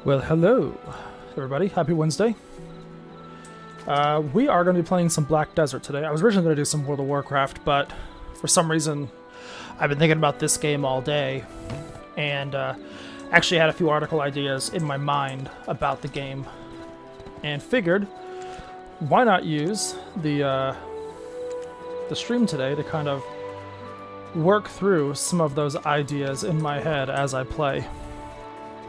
Well, hello, everybody. Happy Wednesday. We are going to be playing some Black Desert today. I was originally going to do some World of Warcraft, but for some reason, I've been thinking about this game all day, and actually had a few article ideas in my mind about the game, and figured, why not use the stream today to kind of work through some of those ideas in my head as I play.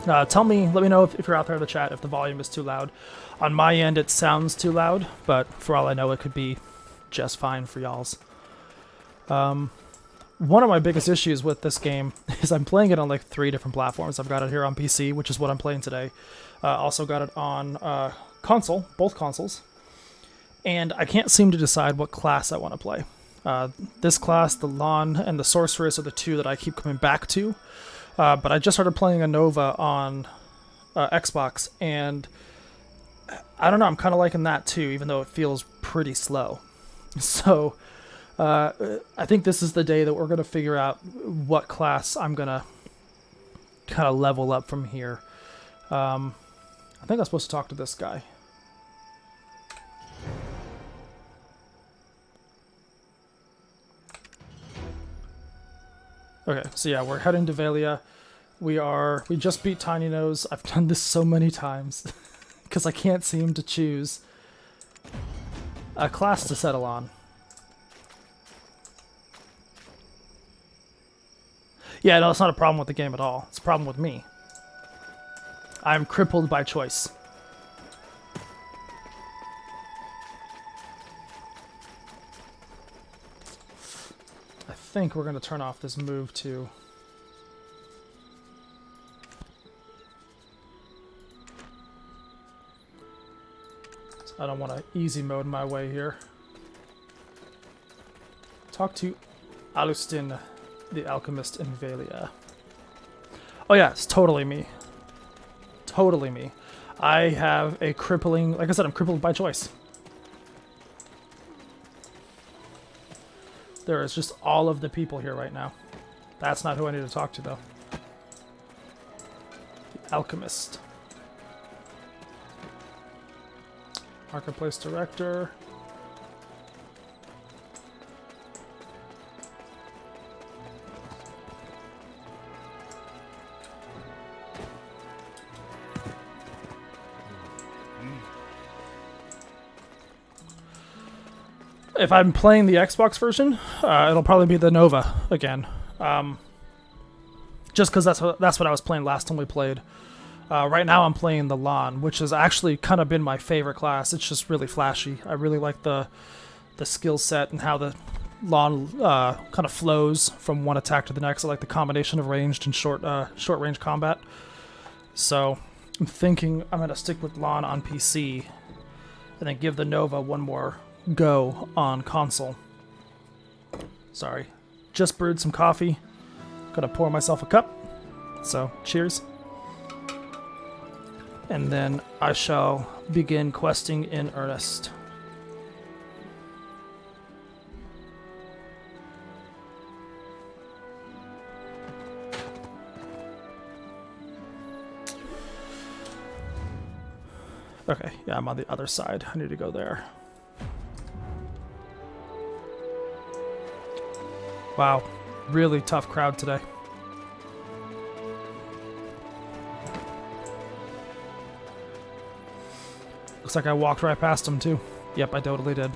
Let me know if you're out there in the chat if the volume is too loud. On my end, it sounds too loud, but for all I know, it could be just fine for y'all's. One of my biggest issues with this game is I'm playing it on like 3 different platforms. I've got it here on PC, which is what I'm playing today. Also got it on console, both consoles. And I can't seem to decide what class I want to play. This class, the Lawn, and the Sorceress are the two that I keep coming back to. But I just started playing a Nova on Xbox, and I don't know, I'm kind of liking that too, even though it feels pretty slow. So I think this is the day that we're going to figure out what class I'm going to kind of level up from here. I think I'm supposed to talk to this guy. Okay, so yeah, we're heading to Valia. We just beat Tiny Nose. I've done this so many times because I can't seem to choose a class to settle on. Yeah, no, it's not a problem with the game at all. It's a problem with me. I'm crippled by choice. I think we're going to turn off this move too. So I don't want to easy mode my way here. Talk to Alustin, the alchemist in Valia. Oh yeah, it's totally me. Totally me. I have a crippling, like I said, I'm crippled by choice. There is just all of the people here right now. That's not who I need to talk to, though. The Alchemist. Marketplace Director. If I'm playing the Xbox version, it'll probably be the Nova again. Just because that's what I was playing last time we played. Right now I'm playing the Lawn, which has actually kind of been my favorite class. It's just really flashy. I really like the skill set and how the Lawn kind of flows from one attack to the next. I like the combination of ranged and short range combat. So I'm thinking I'm going to stick with Lawn on PC and then give the Nova one more go on console. Sorry. Just brewed some coffee. Gonna pour myself a cup. So, cheers. And then I shall begin questing in earnest. Okay, yeah, I'm on the other side. I need to go there. Wow, really tough crowd today. Looks like I walked right past them too. Yep, I totally did.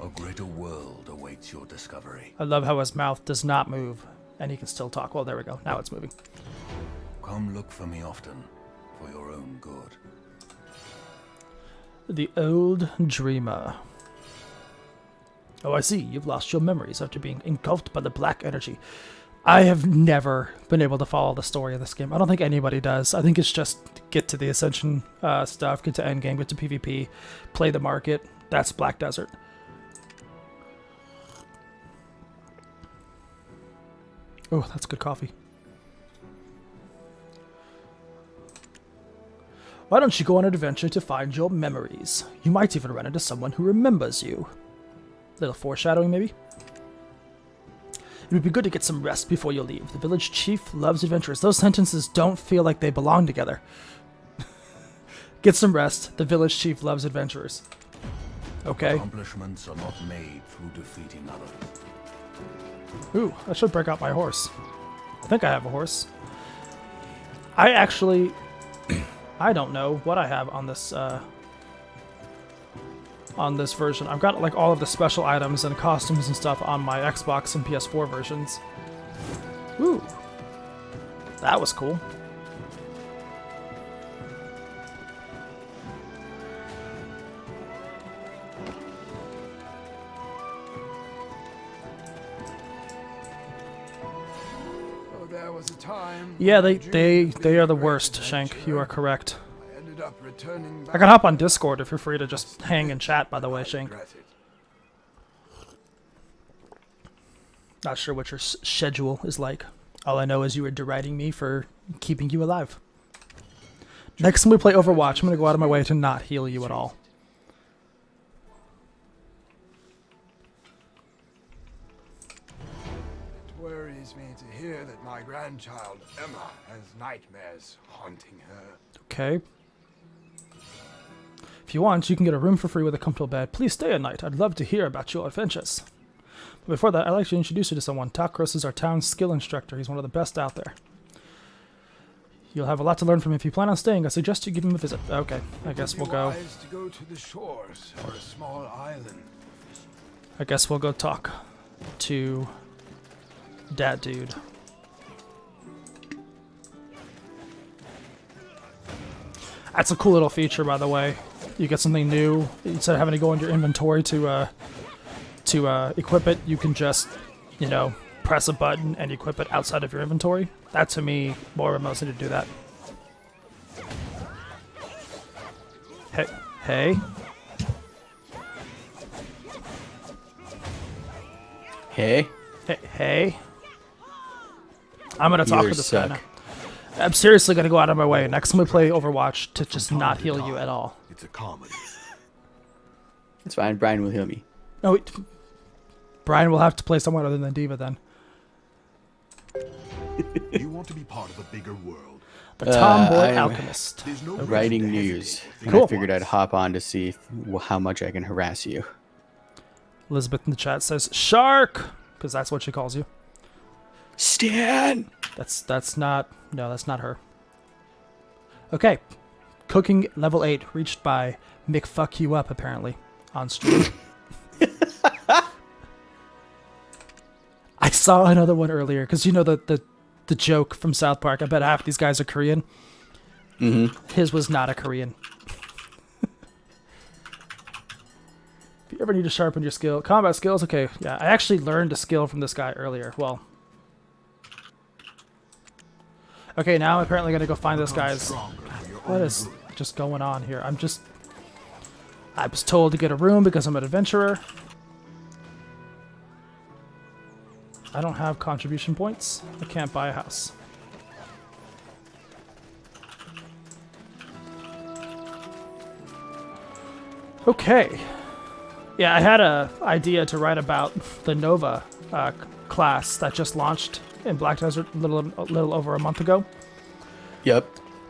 A greater world awaits your discovery. I love how his mouth does not move, and he can still talk. Well, there we go. Now it's moving. Come look for me often, for your own good. The Old Dreamer. Oh, I see. You've lost your memories after being engulfed by the black energy. I have never been able to follow the story of this game. I don't think anybody does. I think it's just get to the Ascension stuff, get to endgame, get to PvP, play the market. That's Black Desert. Oh, that's good coffee. Why don't you go on an adventure to find your memories? You might even run into someone who remembers you. Little foreshadowing, maybe? It would be good to get some rest before you leave. The village chief loves adventurers. Those sentences don't feel like they belong together. Get some rest. The village chief loves adventurers. Okay. Accomplishments are not made through defeating others. Ooh, I should break out my horse. I think I have a horse. I actually... I don't know what I have on this version. I've got like all of the special items and costumes and stuff on my Xbox and PS4 versions. Ooh. That was cool. Yeah, they are the worst, Shank. You are correct. I can hop on Discord if you're free to just hang and chat, by the way, Shank. Not sure what your schedule is like. All I know is you were deriding me for keeping you alive. Next time we play Overwatch, I'm going to go out of my way to not heal you at all. Me to hear that my grandchild Emma has nightmares haunting her. Okay. If you want, you can get a room for free with a comfortable bed. Please stay a night. I'd love to hear about your adventures. But before that, I'd like to introduce you to someone. Takros is our town skill instructor. He's one of the best out there. You'll have a lot to learn from him. If you plan on staying, I suggest you give him a visit. Okay, I guess we'll go. To go to the shores or a small island. I guess we'll go talk to that dude. That's a cool little feature, by the way. You get something new instead of having to go into your inventory to equip it. You can just, you know, press a button and equip it outside of your inventory. That to me, more of a motion to do that. Hey. Hey. I'm gonna talk with this guy now. I'm seriously gonna go out of my way next time we play Overwatch to just not heal you at all. It's a comedy. It's fine. Brian will heal me. No, Brian will have to play someone other than D.Va then. You want to be part of a bigger world. The Tomboy Alchemist. Writing news. And Cool. I figured I'd hop on to see how much I can harass you. Elizabeth in the chat says Shark, because that's what she calls you. Stan! That's not her. Okay. Cooking level 8 reached by Mick You Up apparently on stream. I saw another one earlier because you know the joke from South Park. I bet half these guys are Korean. Mm-hmm. His was not a Korean. If you ever need to sharpen your combat skills, okay. Yeah, I actually learned a skill from this guy earlier. Well. Okay, now I'm apparently going to go find this guy's... What is just going on here? I was told to get a room because I'm an adventurer. I don't have contribution points. I can't buy a house. Okay. Yeah, I had an idea to write about the Nova class that just launched in Black Desert a little over a month ago. Yep.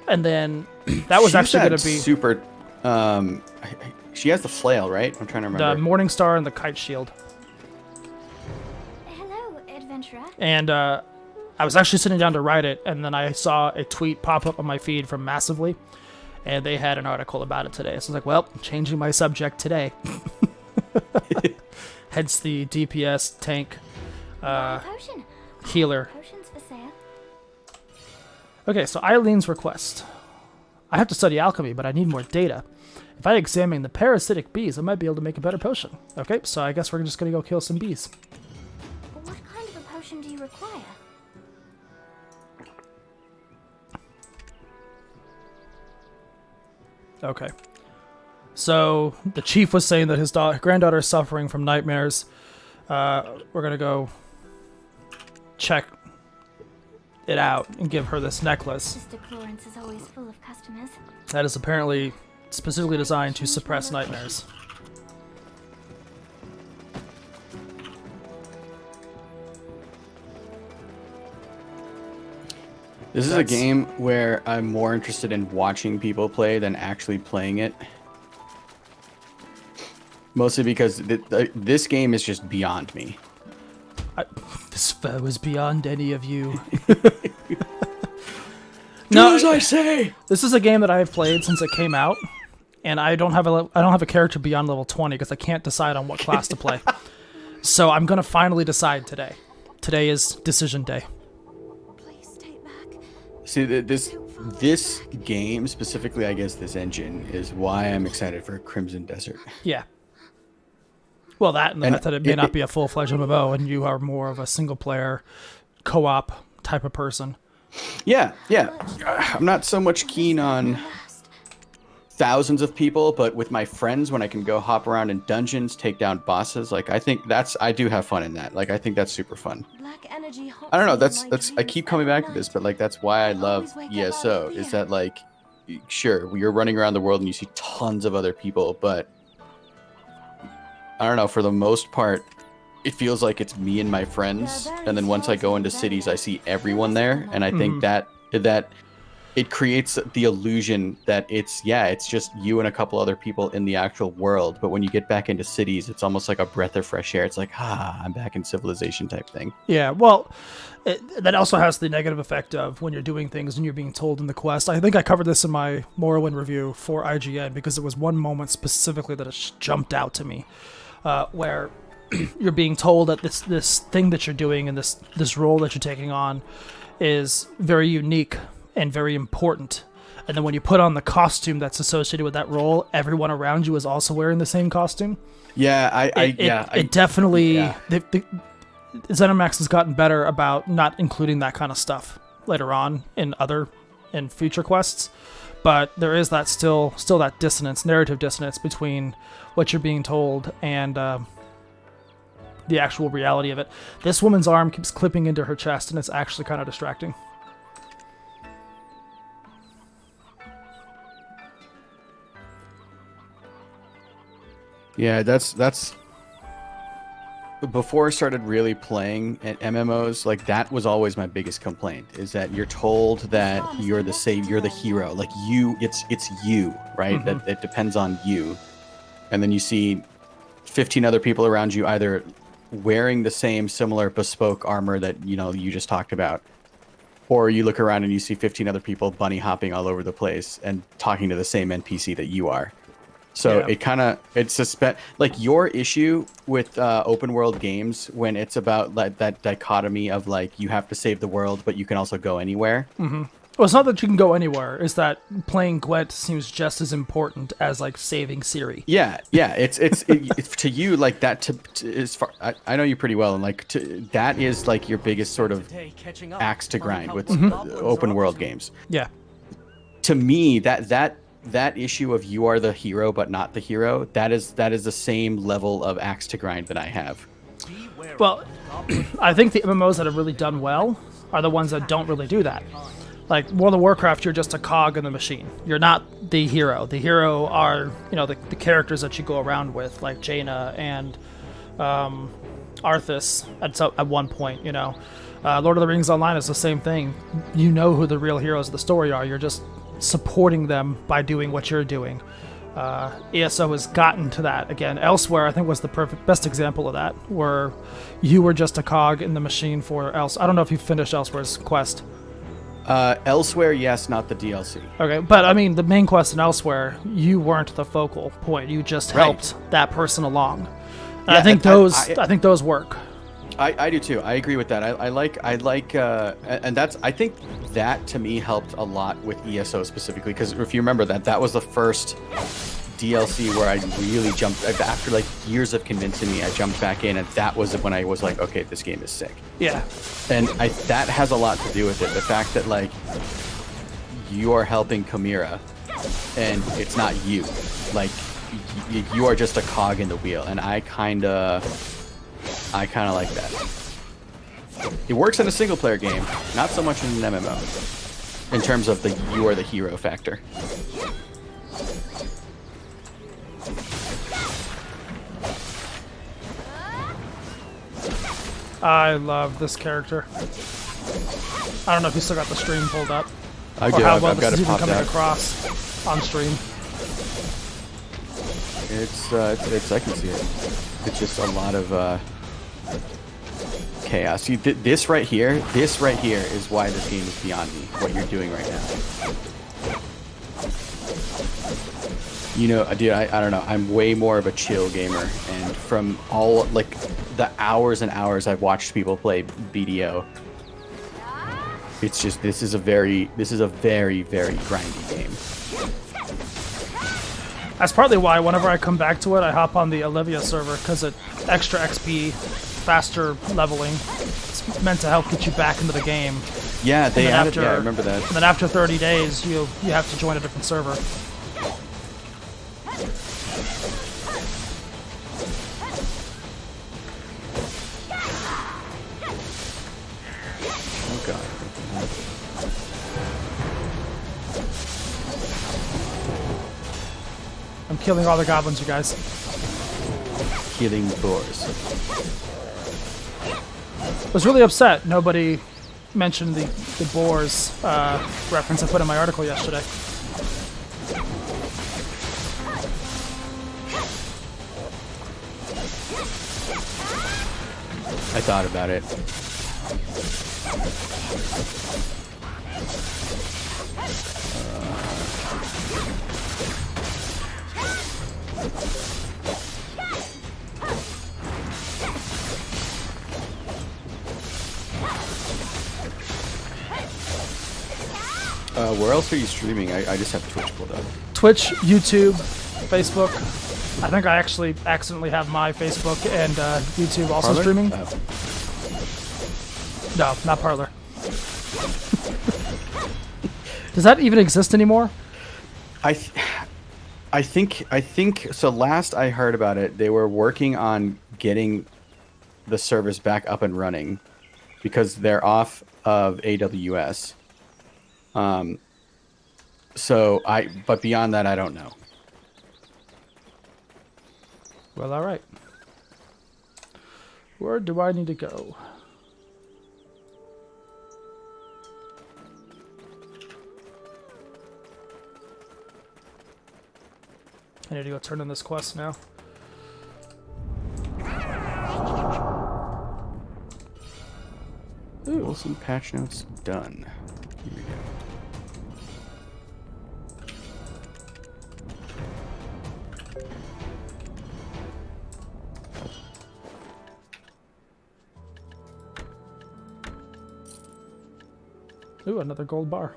And then that was actually going to be super. She has the flail, right? I'm trying to remember. The Morning Star and the Kite Shield. Hello, adventurer. And I was actually sitting down to write it, and then I saw a tweet pop up on my feed from Massively, and they had an article about it today. So I was like, well, changing my subject today. Hence the DPS tank healer. Potions for sale. Okay, so Eileen's request. I have to study alchemy, but I need more data. If I examine the parasitic bees, I might be able to make a better potion. Okay, so I guess we're just going to go kill some bees. What kind of a potion do you require? Okay. So the chief was saying that his granddaughter is suffering from nightmares. We're going to go check it out and give her this necklace. Sister Florence is always full of customers. That is apparently specifically designed to suppress nightmares. This is a game where I'm more interested in watching people play than actually playing it. Mostly because this game is just beyond me. This foe is beyond any of you. Do as I say! This is a game that I have played since it came out, and I don't have a character beyond level 20 because I can't decide on what class to play. So I'm gonna finally decide today. Today is decision day. Please take back. See, this game, specifically, I guess this engine, is why I'm excited for Crimson Desert. Yeah. Well, that and the And fact that it may not be a full-fledged MMO, and you are more of a single-player, co-op type of person. Yeah. I'm not so much keen on thousands of people, but with my friends, when I can go hop around in dungeons, take down bosses, like I think I do have fun in that. Like I think that's super fun. Black energy hops I don't know. into my I keep coming back to this, but like that's why I love ESO. Is that like, sure, you're running around the world and you see tons of other people, but I don't know. For the most part, it feels like it's me and my friends, and then once I go into cities, I see everyone there, and I think that it creates the illusion that it's just you and a couple other people in the actual world. But when you get back into cities, it's almost like a breath of fresh air. It's like, I'm back in civilization type thing. Yeah, well, that also has the negative effect of when you're doing things and you're being told in the quest. I think I covered this in my Morrowind review for IGN because there was one moment specifically that it jumped out to me, where you're being told that this thing that you're doing and this role that you're taking on is very unique and very important. And then when you put on the costume that's associated with that role, everyone around you is also wearing the same costume. Yeah, it definitely. ZeniMax has gotten better about not including that kind of stuff later on in future quests, but there is that still that narrative dissonance between what you're being told and the actual reality of it. This woman's arm keeps clipping into her chest, and it's actually kind of distracting. Yeah, that's before I started really playing at MMOs, like that was always my biggest complaint, is that you're told that you're the savior, you're the hero, like it's you, right? That it depends on you. And then you see 15 other people around you either wearing the same similar bespoke armor that you just talked about, or you look around and you see 15 other people bunny hopping all over the place and talking to the same NPC that you are. So like your issue with open world games, when it's about that dichotomy of like you have to save the world but you can also go anywhere. Well, it's not that you can go anywhere. It's that playing Gwent seems just as important as like saving Ciri. Yeah. It's to you like that. As far I know you pretty well, and like that is like your biggest sort of axe to grind with open world games. Yeah. To me, that issue of you are the hero but not the hero, that is the same level of axe to grind that I have. Well, I think the MMOs that have really done well are the ones that don't really do that. Like World of Warcraft, you're just a cog in the machine. You're not the hero. The hero are, the characters that you go around with, like Jaina and Arthas at one point, Lord of the Rings Online is the same thing. You know who the real heroes of the story are. You're just supporting them by doing what you're doing. ESO has gotten to that again. Elsewhere, I think, was the best example of that, where you were just a cog in the machine for Else. I don't know if you finished Elsewhere's quest. Elsewhere, yes, not the DLC. Okay, but I mean, the main quest in Elsewhere, you weren't the focal point. You just helped that person along. And Yeah, I think those work. I do too. I agree with that. I like, and I think that to me helped a lot with ESO specifically, because if you remember that was the first DLC where I really jumped, after like years of convincing me, I jumped back in, and that was when I was like, okay, this game is sick. Yeah. And that has a lot to do with it. The fact that like you are helping Chimera, and it's not you. Like you are just a cog in the wheel, and I kind of like that. It works in a single player game, not so much in an MMO, in terms of the you are the hero factor. I love this character. I don't know if you still got the stream pulled up. I Or do. how well I've got this it is even popped coming out. across on stream. It's I can see it. It's just a lot of chaos. See, this right here is why this game is beyond me. What you're doing right now. You know, dude, I don't know. I'm way more of a chill gamer, and from all like the hours and hours I've watched people play BDO, it's just this is a very very grindy game. That's partly why whenever I come back to it, I hop on the Olivia server, because it extra XP, faster leveling. It's meant to help get you back into the game. Yeah, they then added. after- Yeah, I remember that. And then after 30 days, you have to join a different server. Oh god. I'm killing all the goblins, you guys. Killing boars. I was really upset nobody mentioned the boars reference I put in my article yesterday. I thought about it. Where else are you streaming? I just have Twitch pulled up. Twitch, YouTube, Facebook. I think I actually accidentally have my Facebook and YouTube also Parler? streaming. Oh. No, not Parlor. Does that even exist anymore? I think so. Last I heard about it, they were working on getting the servers back up and running because they're off of AWS. But beyond that, I don't know. Well, all right. Where do I need to go? I need to go turn in this quest now. Ooh. Wilson patch notes done. Here we go. Ooh, another gold bar.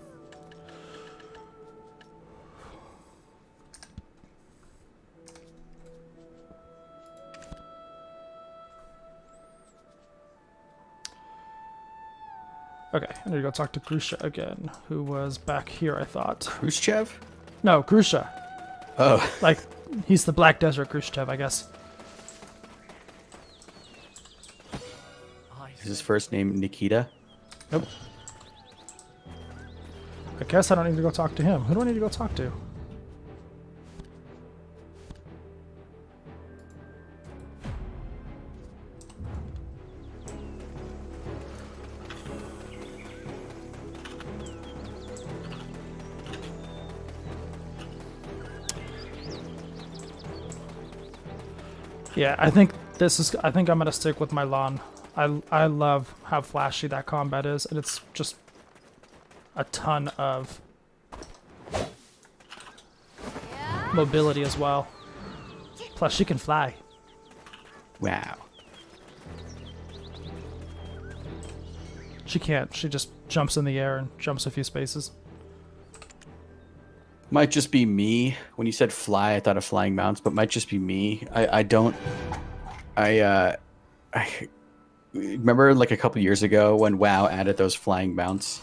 Okay, I need to go talk to Grusha again, who was back here, I thought. Khrushchev? No, Grusha. Oh, Like, he's the Black Desert Khrushchev, I guess. is his first name Nikita? Nope. I guess I don't need to go talk to him. Who do I need to go talk to? Yeah, I think I think I'm gonna stick with my lawn. I love how flashy that combat is, and it's just a ton of mobility as well. Plus, she can fly. Wow. She can't. She just jumps in the air and jumps a few spaces. Might just be me. When you said fly, I thought of flying mounts, but might just be me. I remember like a couple years ago when WoW added those flying mounts.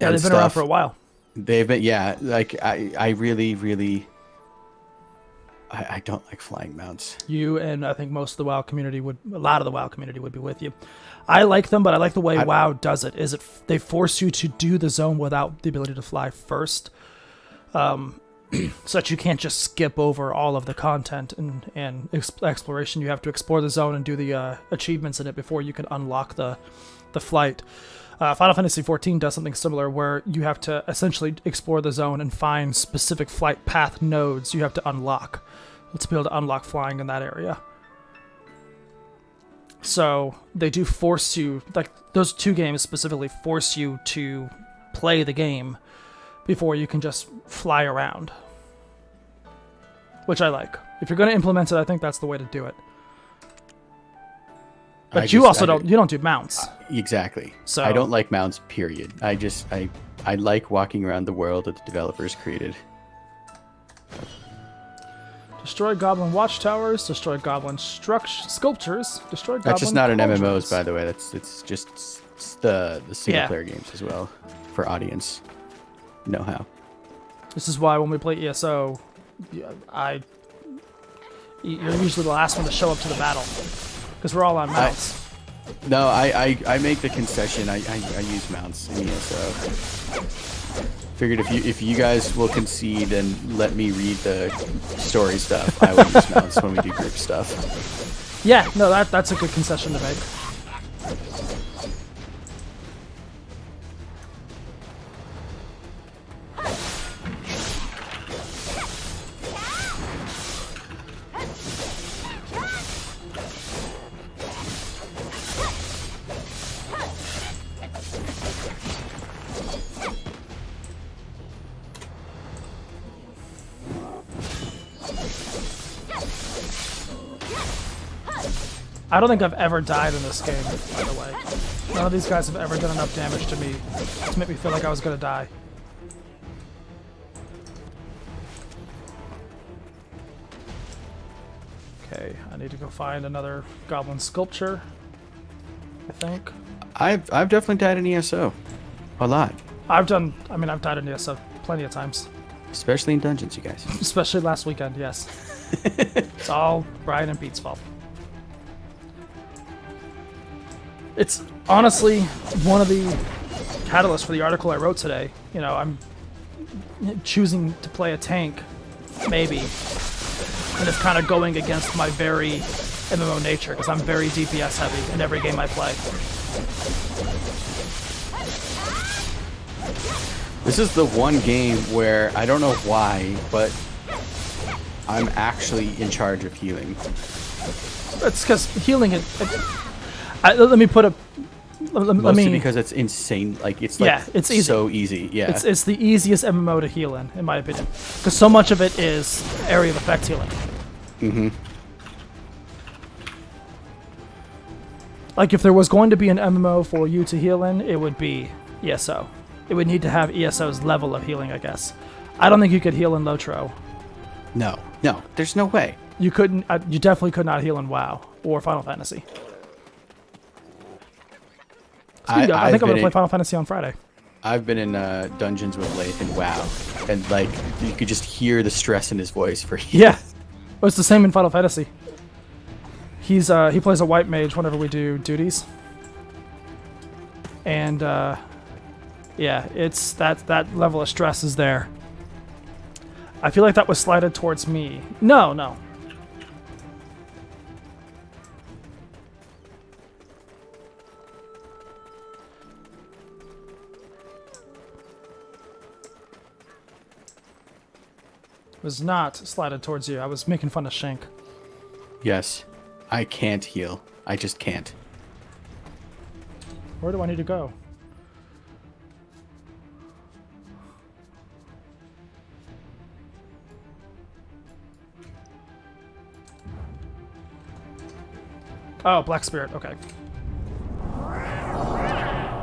Yeah, and they've been around stuff. for a while. They've been, yeah. Like I really, I don't like flying mounts. You and I think most of the WoW community a lot of the WoW community would be with you. I like them, but I like the way WoW does it. They force you to do the zone without the ability to fly first, so that you can't just skip over all of the content and exploration. You have to explore the zone and do the achievements in it before you can unlock the the flight. Final Fantasy XIV does something similar where you have to essentially explore the zone and find specific flight path nodes you have to unlock to be able to unlock flying in that area. So they do force you, like those two games specifically force you to play the game before you can just fly around, which I like. If you're going to implement it, I think that's the way to do it. But you don't do mounts. Exactly. So I don't like mounts, period. I like walking around the world that the developers created. Destroy goblin watchtowers, destroy goblin sculptures, destroy goblin That's just not an cauldrons. MMOs, by the way. It's just the single player games as well for audience know-how. This is why when we play ESO, you're usually the last one to show up to the battle because we're all on mounts. No, I make the concession. I use mounts in ESO. Figured if you guys will concede and let me read the story stuff, I will use mounts when we do group stuff. Yeah, no, that's a good concession to make. I don't think I've ever died in this game, by the way. None of these guys have ever done enough damage to me to make me feel like I was gonna die. Okay, I need to go find another goblin sculpture, I think. I've definitely died in ESO. A lot. I've died in ESO plenty of times. Especially in dungeons, you guys. Especially last weekend, yes. It's all Brian and Pete's fault. It's honestly one of the catalysts for the article I wrote today. You know, I'm choosing to play a tank, maybe, and it's kind of going against my very MMO nature, because I'm very DPS heavy in every game I play. This is the one game where I don't know why, but I'm actually in charge of healing. It's because healing it. Let me put a. Mostly because it's insane. Like it's it's easy. So easy. Yeah. It's the easiest MMO to heal in my opinion, because so much of it is area of effect healing. Mm-hmm. Like if there was going to be an MMO for you to heal in, it would be ESO. It would need to have ESO's level of healing, I guess. I don't think you could heal in Lotro. No, there's no way. You couldn't. You definitely could not heal in WoW or Final Fantasy. I think I'm gonna play Final Fantasy on Friday. I've been in dungeons with Leif in WoW, and like you could just hear the stress in his voice for Yeah, well, it's the same in Final Fantasy. He plays a white mage whenever we do duties, and yeah, it's that level of stress is there. I feel like that was slighted towards me. No. Was not slighted towards you. I was making fun of Shank. Yes, I can't heal. I just can't. Where do I need to go? Oh, Black Spirit. Okay.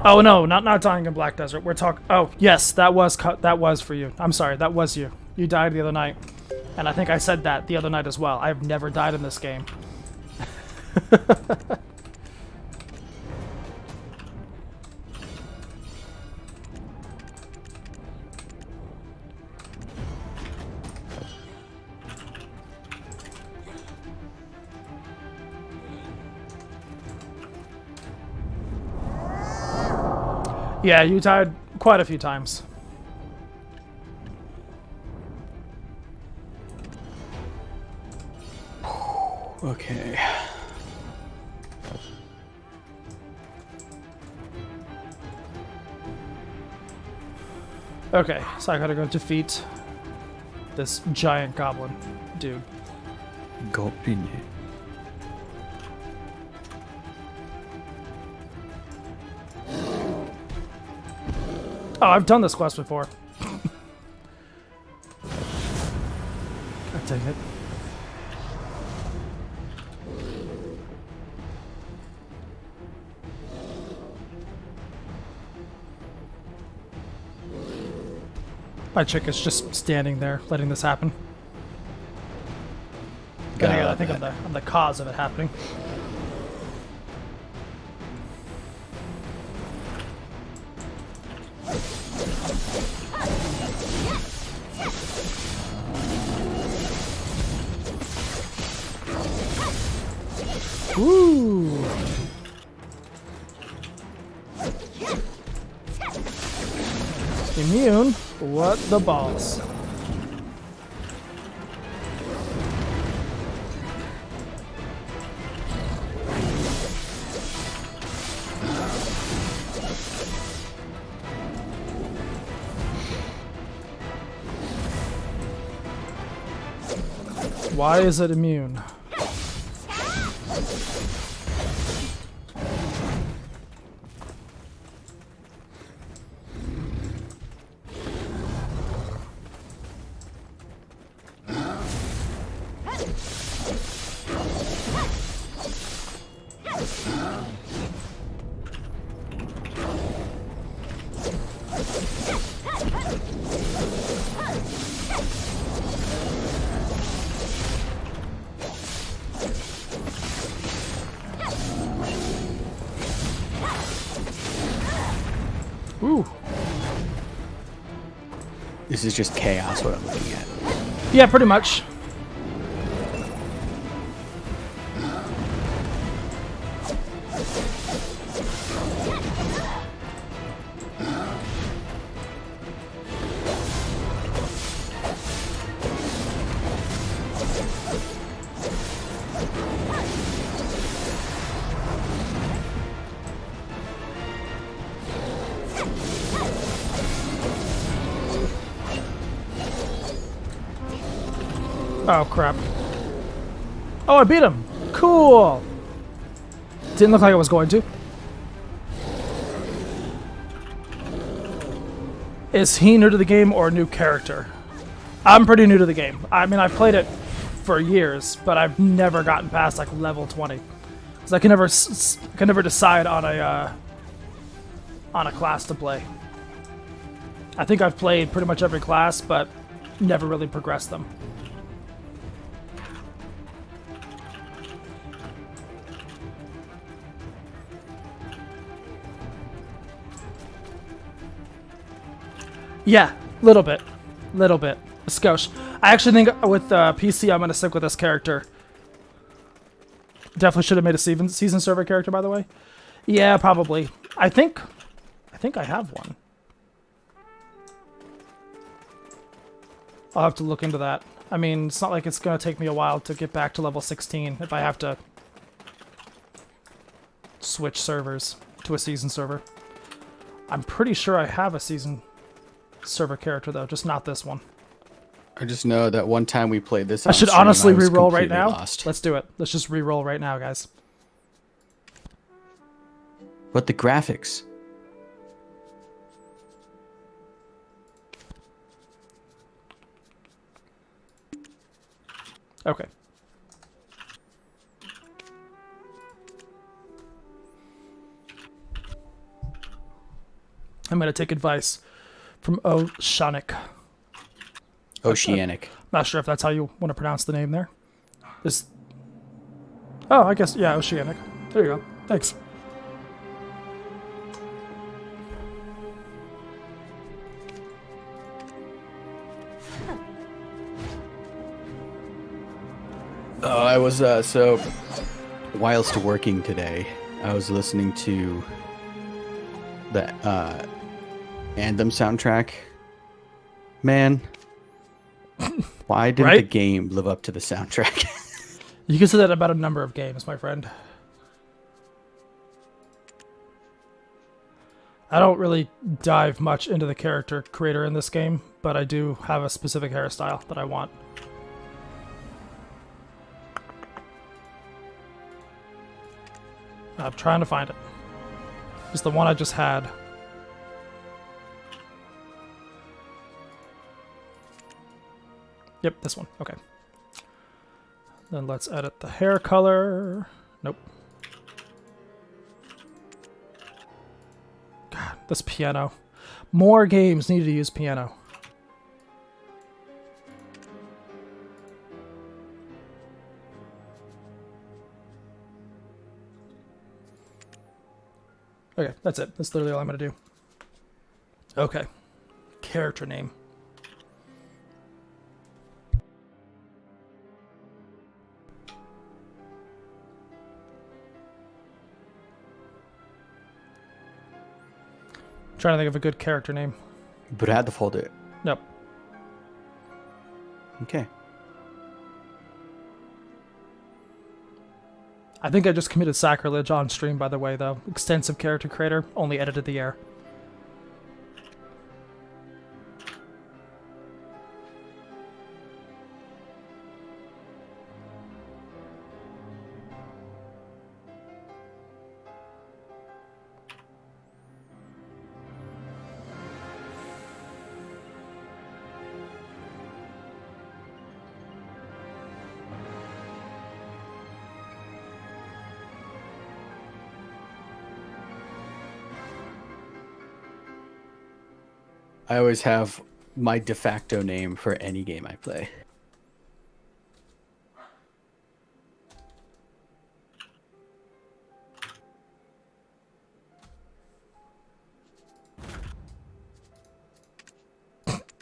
Oh no, not dying in Black Desert. We're talking. Oh yes, that was for you. I'm sorry, that was you. You died the other night, and I think I said that the other night as well. I've never died in this game. Yeah, you died quite a few times. Okay. Okay, so I gotta go defeat this giant goblin dude. Goblin. Oh, I've done this quest before. God dang it. My chick is just standing there, letting this happen. I think I'm the cause of it happening. Ooh. Immune? What the balls? Why is it immune? Ooh. This is just chaos, what I'm looking at. Yeah, pretty much. Oh, crap. Oh, I beat him. Cool. Didn't look like I was going to. Is he new to the game or a new character? I'm pretty new to the game. I mean, I've played it for years, but I've never gotten past like level 20. Because I can never decide on a class to play. I think I've played pretty much every class, but never really progressed them. Yeah, little bit. A skosh. I actually think with PC, I'm gonna stick with this character. Definitely should have made a season server character, by the way. Yeah, probably. I think I have one. I'll have to look into that. I mean, it's not like it's gonna take me a while to get back to level 16 if I have to switch servers to a season server. I'm pretty sure I have a season server character though, just not this one. I just know that one time we played this. I should honestly re-roll right now. Lost. Let's do it. Let's just re-roll right now, guys. But the graphics. Okay. I'm gonna take advice from Oceanic. Oceanic. Not sure if that's how you want to pronounce the name there. This. Oh, I guess, yeah, Oceanic. There you go. Thanks. I was, so, whilst working today, I was listening to the, Anthem soundtrack. Man, why didn't the game live up to the soundtrack? You can say that about a number of games, my friend. I don't really dive much into the character creator in this game, but I do have a specific hairstyle that I want. I'm trying to find it. It's the one I just had. Yep, this one. Okay. Then let's edit the hair color. Nope. God, this piano. More games need to use piano. Okay, that's it. That's literally all I'm going to do. Okay. Character name. Trying to think of a good character name. Bradford. Nope. Okay. I think I just committed sacrilege on stream, by the way, though. Extensive character creator, only edited the air. I always have my de facto name for any game I play.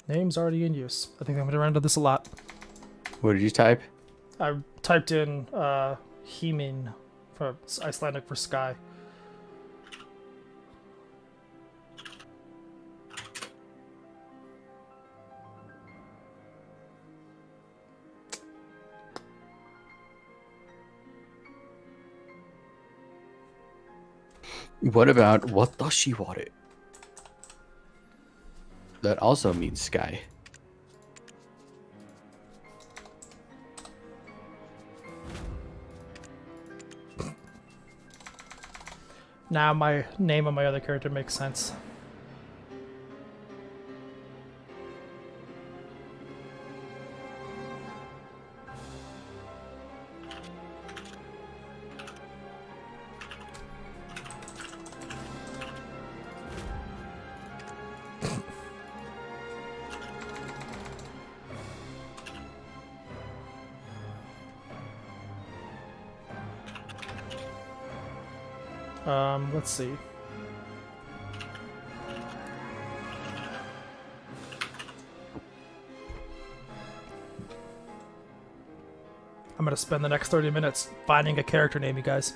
Name's already in use. I think I'm going to run into this a lot. What did you type? I typed in Hímin, for Icelandic for sky. What about Watashiware? That also means sky. Now my name of my other character makes sense. Let's see. I'm gonna spend the next 30 minutes finding a character name, you guys.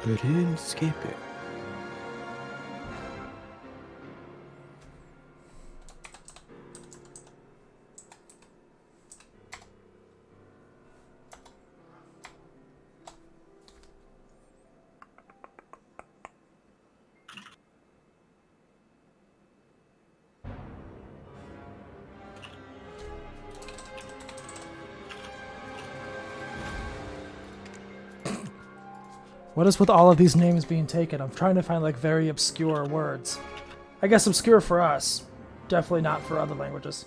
RuneScape. What is with all of these names being taken? I'm trying to find like very obscure words. I guess obscure for us, definitely not for other languages.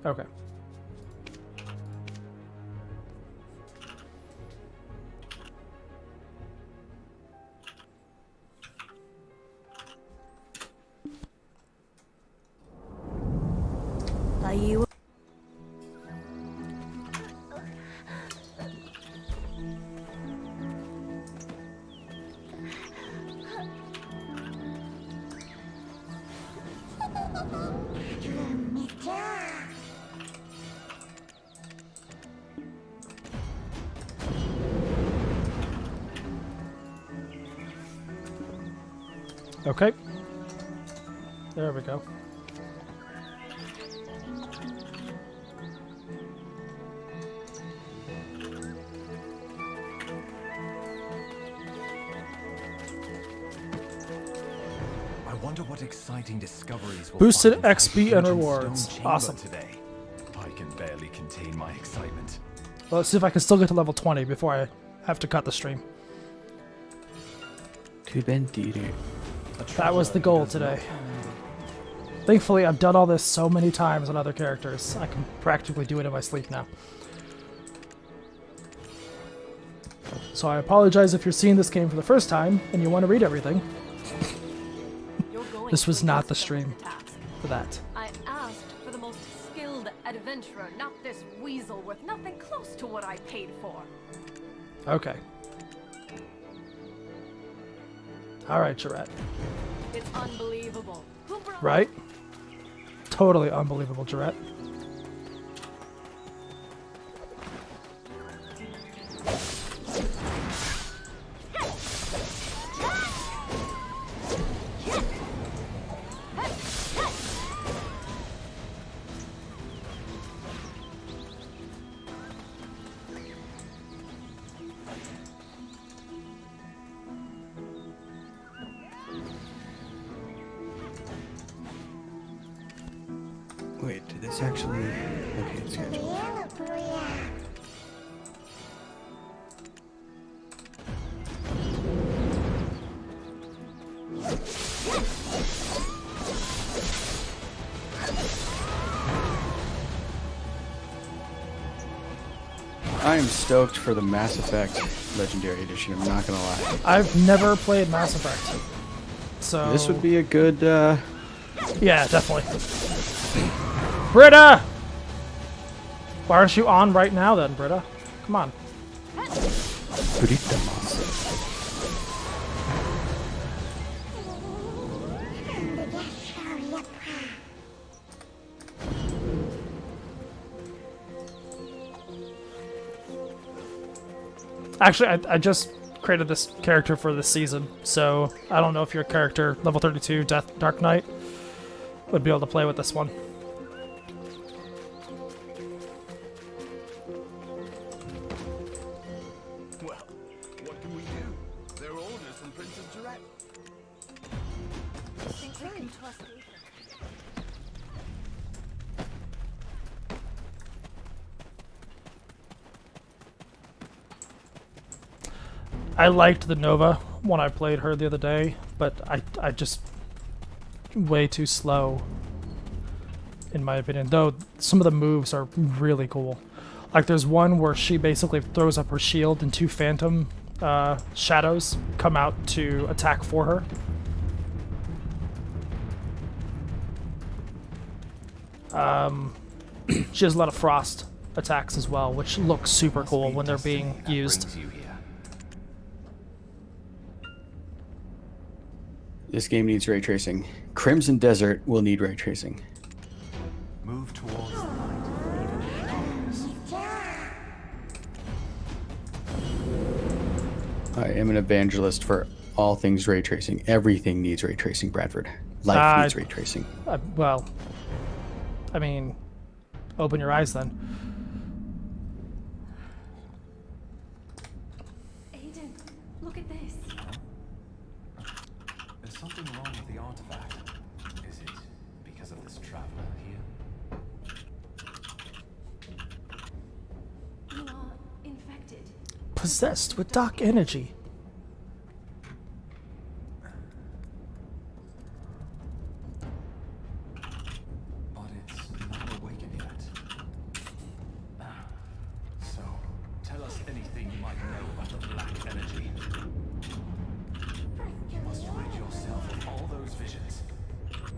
Okay. Are you? Okay. There we go. I wonder what exciting discoveries will Boosted find inside XP the and ancient rewards. stone chamber Awesome. today. I can barely contain my excitement. Well, let's see if I can still get to level 20 before I have to cut the stream. That was the goal today. Thankfully, I've done all this so many times on other characters. I can practically do it in my sleep now. So I apologize if you're seeing this game for the first time and you want to read everything. You're going This was to not the invest stream task. for that. I asked for the most skilled adventurer, not this weasel worth nothing close to what I paid for. Okay. Alright, Jarette. It's unbelievable. Who brought Right? Totally unbelievable, Jarette. Wait, did this actually... Okay, it's scheduled. I am stoked for the Mass Effect Legendary Edition, I'm not gonna lie. I've never played Mass Effect. So This would be a good, yeah, definitely. Britta! Why aren't you on right now then, Britta? Come on. Actually, I just created this character for this season, so I don't know if your character, level 32, Dark Knight, would be able to play with this one. Well, what can we do? They're orders from Princess Jarette. I think we can trust Ethan. I liked the Nova when I played her the other day, but I just way too slow in my opinion. Though some of the moves are really cool. Like there's one where she basically throws up her shield and two phantom shadows come out to attack for her. She has a lot of frost attacks as well, which look super cool when they're being used. This game needs ray tracing. Crimson Desert will need ray tracing. Move towards the light, even in the darkness. I am an evangelist for all things ray tracing. Everything needs ray tracing, Bradford. Life needs ray tracing. Well, I mean, open your eyes then. Aiden, look at this. There's something wrong with the artifact. Is it because of this traveler here? You are infected. Possessed with dark energy. But it's not awakened yet. So, tell us anything you might know about the black energy. You must rid yourself of all those visions.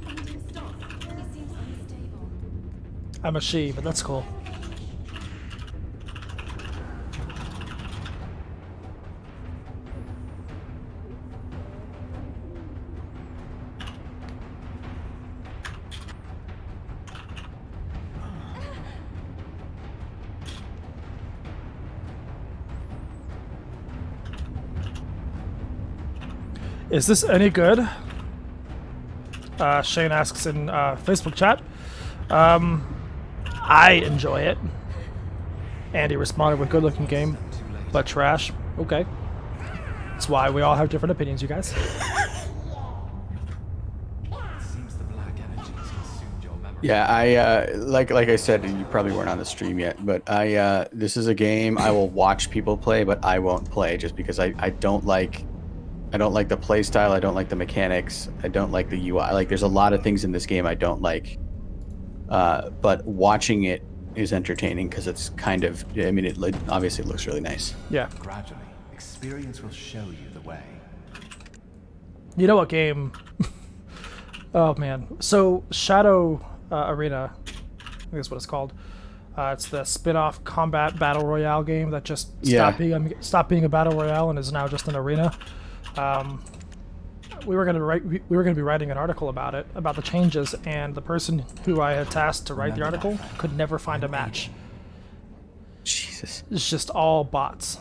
Aiden, stop. He seems unstable. I'm a she, but that's cool. Is this any good? Shane asks in Facebook chat. I enjoy it. Andy responded with good-looking game, but trash. Okay. That's why we all have different opinions, you guys. It seems the black energies consumed your memory. Yeah, I like I said, you probably weren't on the stream yet, but this is a game I will watch people play, but I won't play just because I don't like the play style, I don't like the mechanics, I don't like the UI. Like there's a lot of things in this game I don't like. But watching it is entertaining because it's kind of, I mean, it obviously looks really nice. Yeah. Gradually, experience will show you the way. You know what game? Oh man. So Shadow Arena, I think that's what it's called. It's the spin-off combat battle royale game that just stopped being a battle royale and is now just an arena. We were gonna be writing an article about it, about the changes, and the person who I had tasked to write the article could never find a match. Jesus. It's just all bots.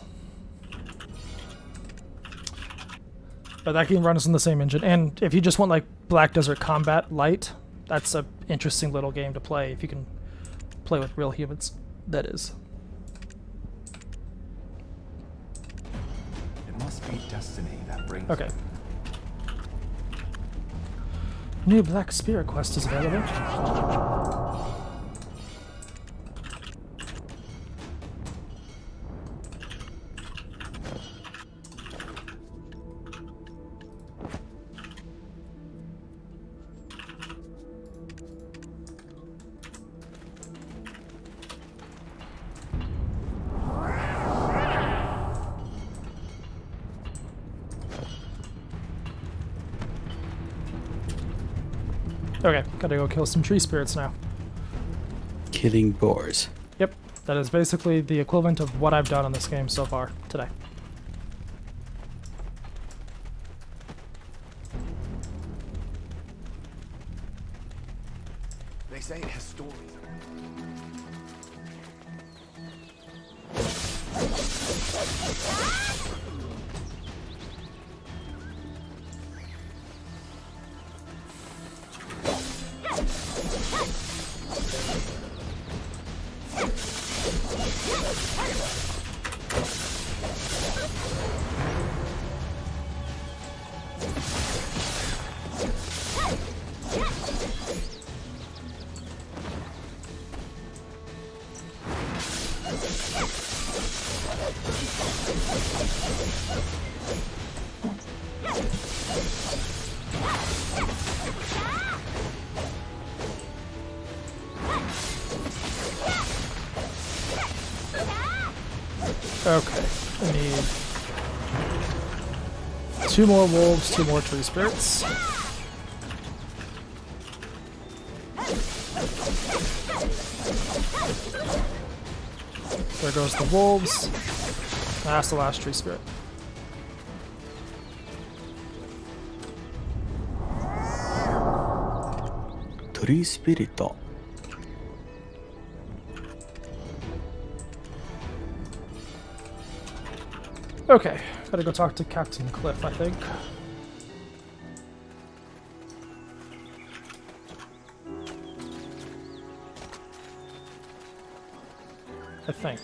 But that game runs in the same engine, and if you just want like Black Desert Combat Light, that's a interesting little game to play if you can play with real humans. That is. It must be destiny that brings. Okay. New Black Spirit quest is available. Okay, gotta go kill some tree spirits now. Killing boars. Yep, that is basically the equivalent of what I've done on this game so far today. They say it has stories. Okay, I need 2 more wolves, 2 more tree spirits. There goes the wolves. That's the last tree spirit. Tree spirito. Okay, gotta go talk to Captain Cliff, I think. I think.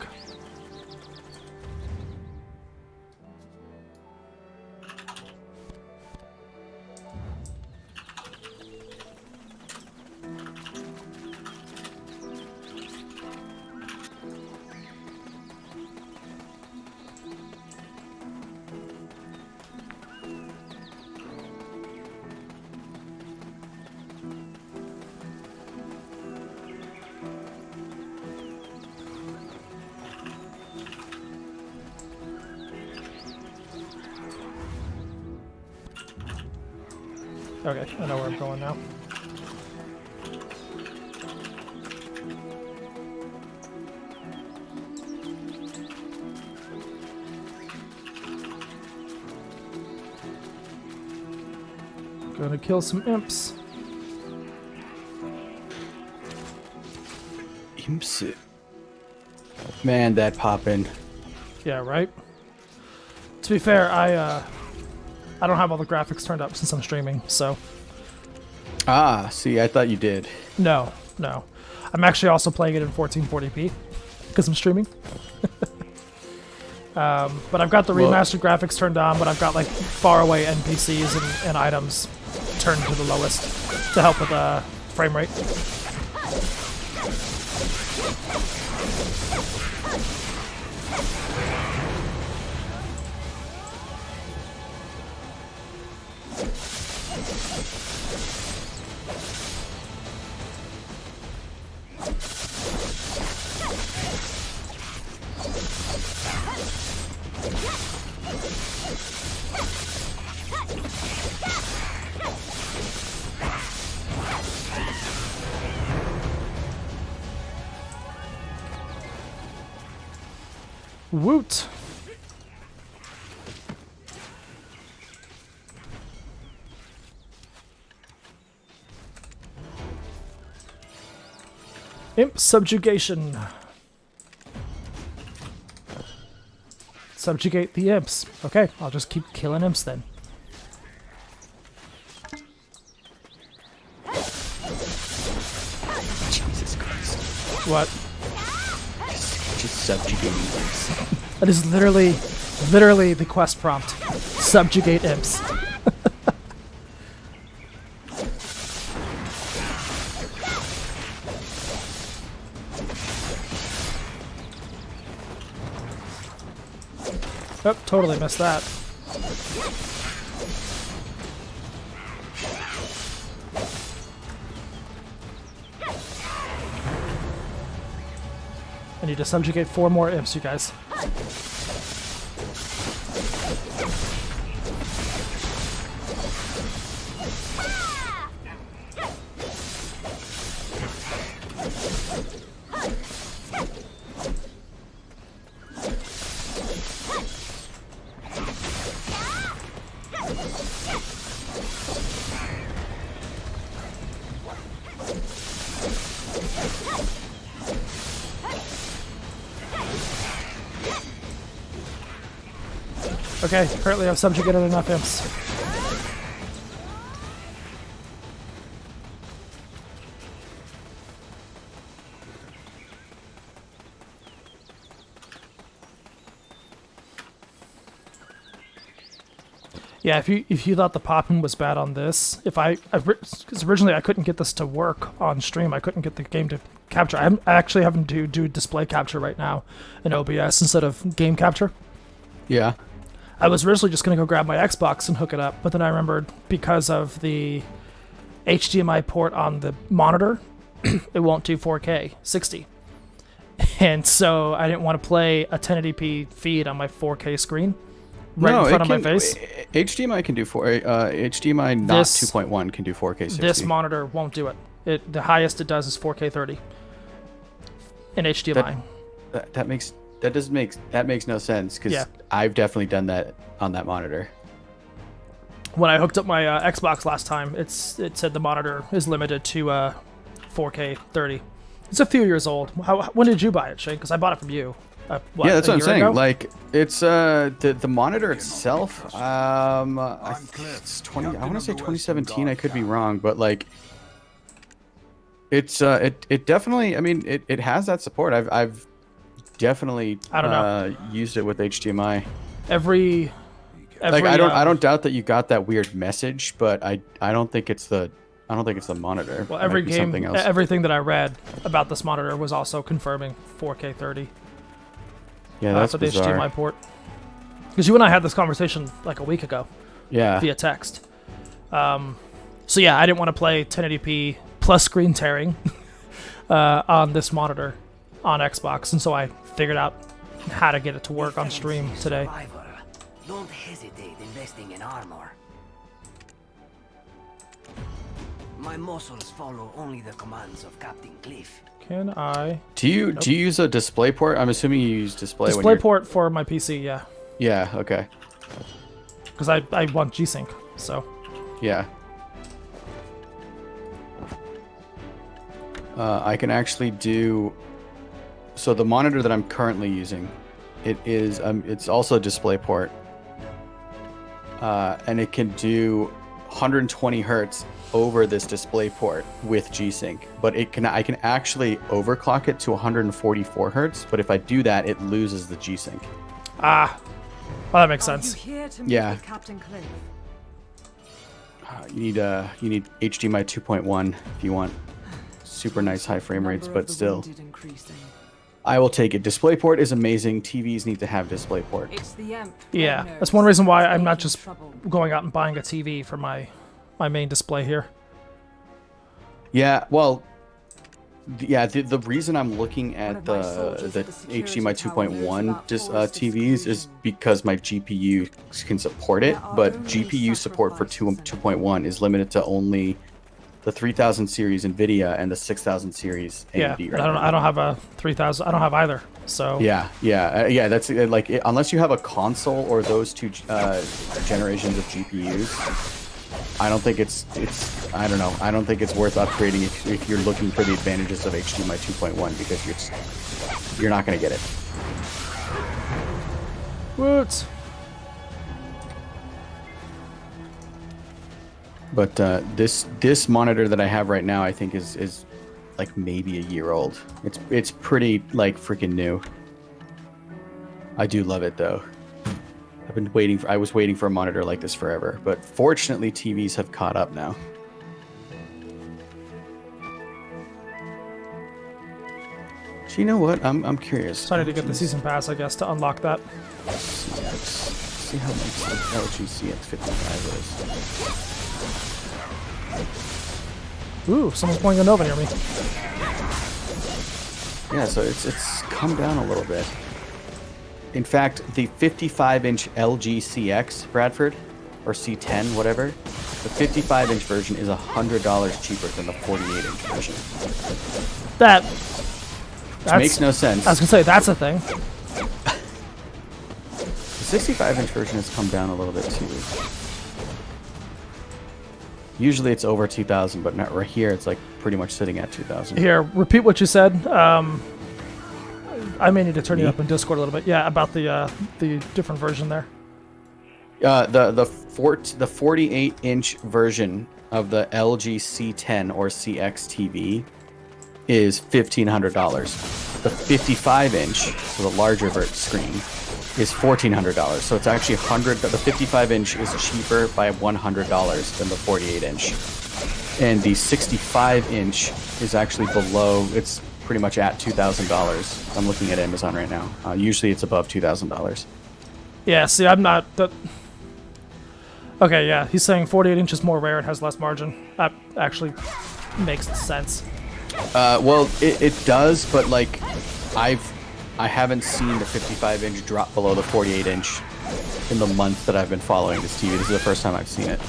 Okay, I know where I'm going now. Gonna kill some imps. Imps. Man, that poppin'. Yeah, right? To be fair, I don't have all the graphics turned up since I'm streaming, so... Ah, see, I thought you did. No. I'm actually also playing it in 1440p because I'm streaming. But I've got the remastered graphics turned on, but I've got like far away NPCs and items turned to the lowest to help with frame rate. Woot! Imp subjugation. Subjugate the imps. Okay, I'll just keep killing imps then. Jesus Christ. What? Just subjugating imps. That is literally the quest prompt. Subjugate imps. Oh, totally missed that. I need to subjugate 4 more imps, you guys. Okay, apparently I've subjugated enough imps. Yeah, if you thought the popping was bad on this, because originally I couldn't get this to work on stream, I couldn't get the game to capture. I'm actually having to do display capture right now in OBS instead of game capture. Yeah. I was originally just going to go grab my Xbox and hook it up, but then I remembered because of the HDMI port on the monitor, it won't do 4K 60. And so I didn't want to play a 1080p feed on my 4K screen right in front of my face. HDMI can do HDMI not 2.1 can do 4K 60. This monitor won't do it. The highest it does is 4K 30 in HDMI. That makes no sense because I've definitely done that on that monitor. When I hooked up my Xbox last time, it said the monitor is limited to 4K 30. It's a few years old. When did you buy it, Shane? Because I bought it from you. Yeah, that's what I'm saying. Ago? Like it's the monitor itself. It's 20. I want to say 2017. I could be wrong, but like it's it definitely. I mean, it has that support. I've definitely used it with HDMI. Every like I don't doubt that you got that weird message, but I don't think it's the monitor. Well, everything that I read about this monitor was also confirming 4K 30. Yeah, that's for the bizarre. HDMI port. Because you and I had this conversation like a week ago. Yeah. Via text. So yeah, I didn't want to play 1080p plus screen tearing on this monitor on Xbox, and so I figured out how to get it to work on stream today. Don't hesitate investing in armor. My muscles follow only the commands of Captain Cliff. Can I? Do you use a display port? I'm assuming you use display. Display port for my PC, yeah. Yeah. Okay. Because I want G-Sync, so. Yeah. I can actually do. So the monitor that I'm currently using, it's also a display port, and it can do 120 hertz over this display port with G-Sync, but I can actually overclock it to 144 hertz, but if I do that, it loses the G-Sync. Ah, well, that makes sense. Yeah. You need HDMI 2.1 if you want super nice high frame rates, but still, I will take it. DisplayPort is amazing. TVs need to have DisplayPort. Yeah, that's one reason why I'm not just going out and buying a TV for my main display here. Yeah, well, the reason I'm looking at the HDMI 2.1 TVs is because my GPU can support it, but GPU support for 2.1 is limited to only the 3000 series NVIDIA and the 6000 series AMD. Yeah, right I don't have a 3000. I don't have either. So yeah. That's like unless you have a console or those two generations of GPUs. I don't think it's I don't know. I don't think it's worth upgrading if you're looking for the advantages of HDMI 2.1 because you're not going to get it. Woots. But this monitor that I have right now, I think is like maybe a year old. It's pretty like freaking new. I do love it though. I was waiting for a monitor like this forever, but fortunately TVs have caught up now. So you know what? I'm curious. So I need to get the season pass, I guess, to unlock that. See how much LG CX55 is. Ooh, someone's playing a Nova near me. Yeah, so it's come down a little bit. In fact, the 55-inch LG CX Bradford, or C10, whatever, the 55-inch version is $100 cheaper than the 48-inch version. Which makes no sense. I was gonna say that's a thing. The 65-inch version has come down a little bit too. Usually it's over 2,000, but not right here. It's like pretty much sitting at 2,000. Here, repeat what you said. I may need to turn you up in Discord a little bit. Yeah, about the different version there. The 48-inch version of the LG C10 or CX TV is $1,500. The 55-inch, so the larger screen, is $1,400. So it's actually $100. The 55-inch is cheaper by $100 than the 48-inch, and the 65-inch is actually below. It's pretty much at $2,000. I'm looking at Amazon right now. Usually it's above $2,000. Yeah, see, I'm not... Okay, yeah, he's saying 48 inches more rare and has less margin. That actually makes sense. Well, it does, but like, I haven't seen the 55-inch drop below the 48-inch in the month that I've been following this TV. This is the first time I've seen it.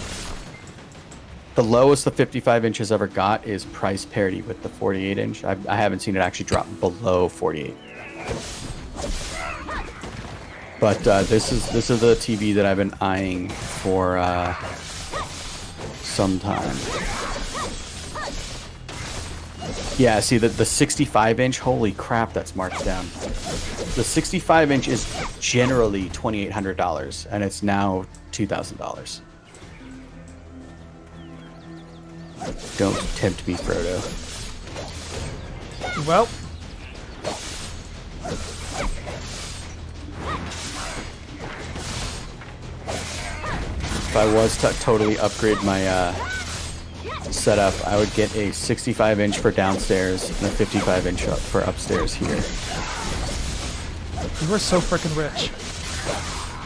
The lowest the 55-inch has ever got is price parity with the 48-inch. I haven't seen it actually drop below 48. But this is the TV that I've been eyeing for some time. Yeah, see the 65-inch. Holy crap, that's marked down. The 65-inch is generally $2,800, and it's now $2,000. Don't tempt me, Frodo. Well, if I was to totally upgrade my setup, I would get a 65-inch for downstairs and a 55-inch for upstairs here. you were so freaking rich.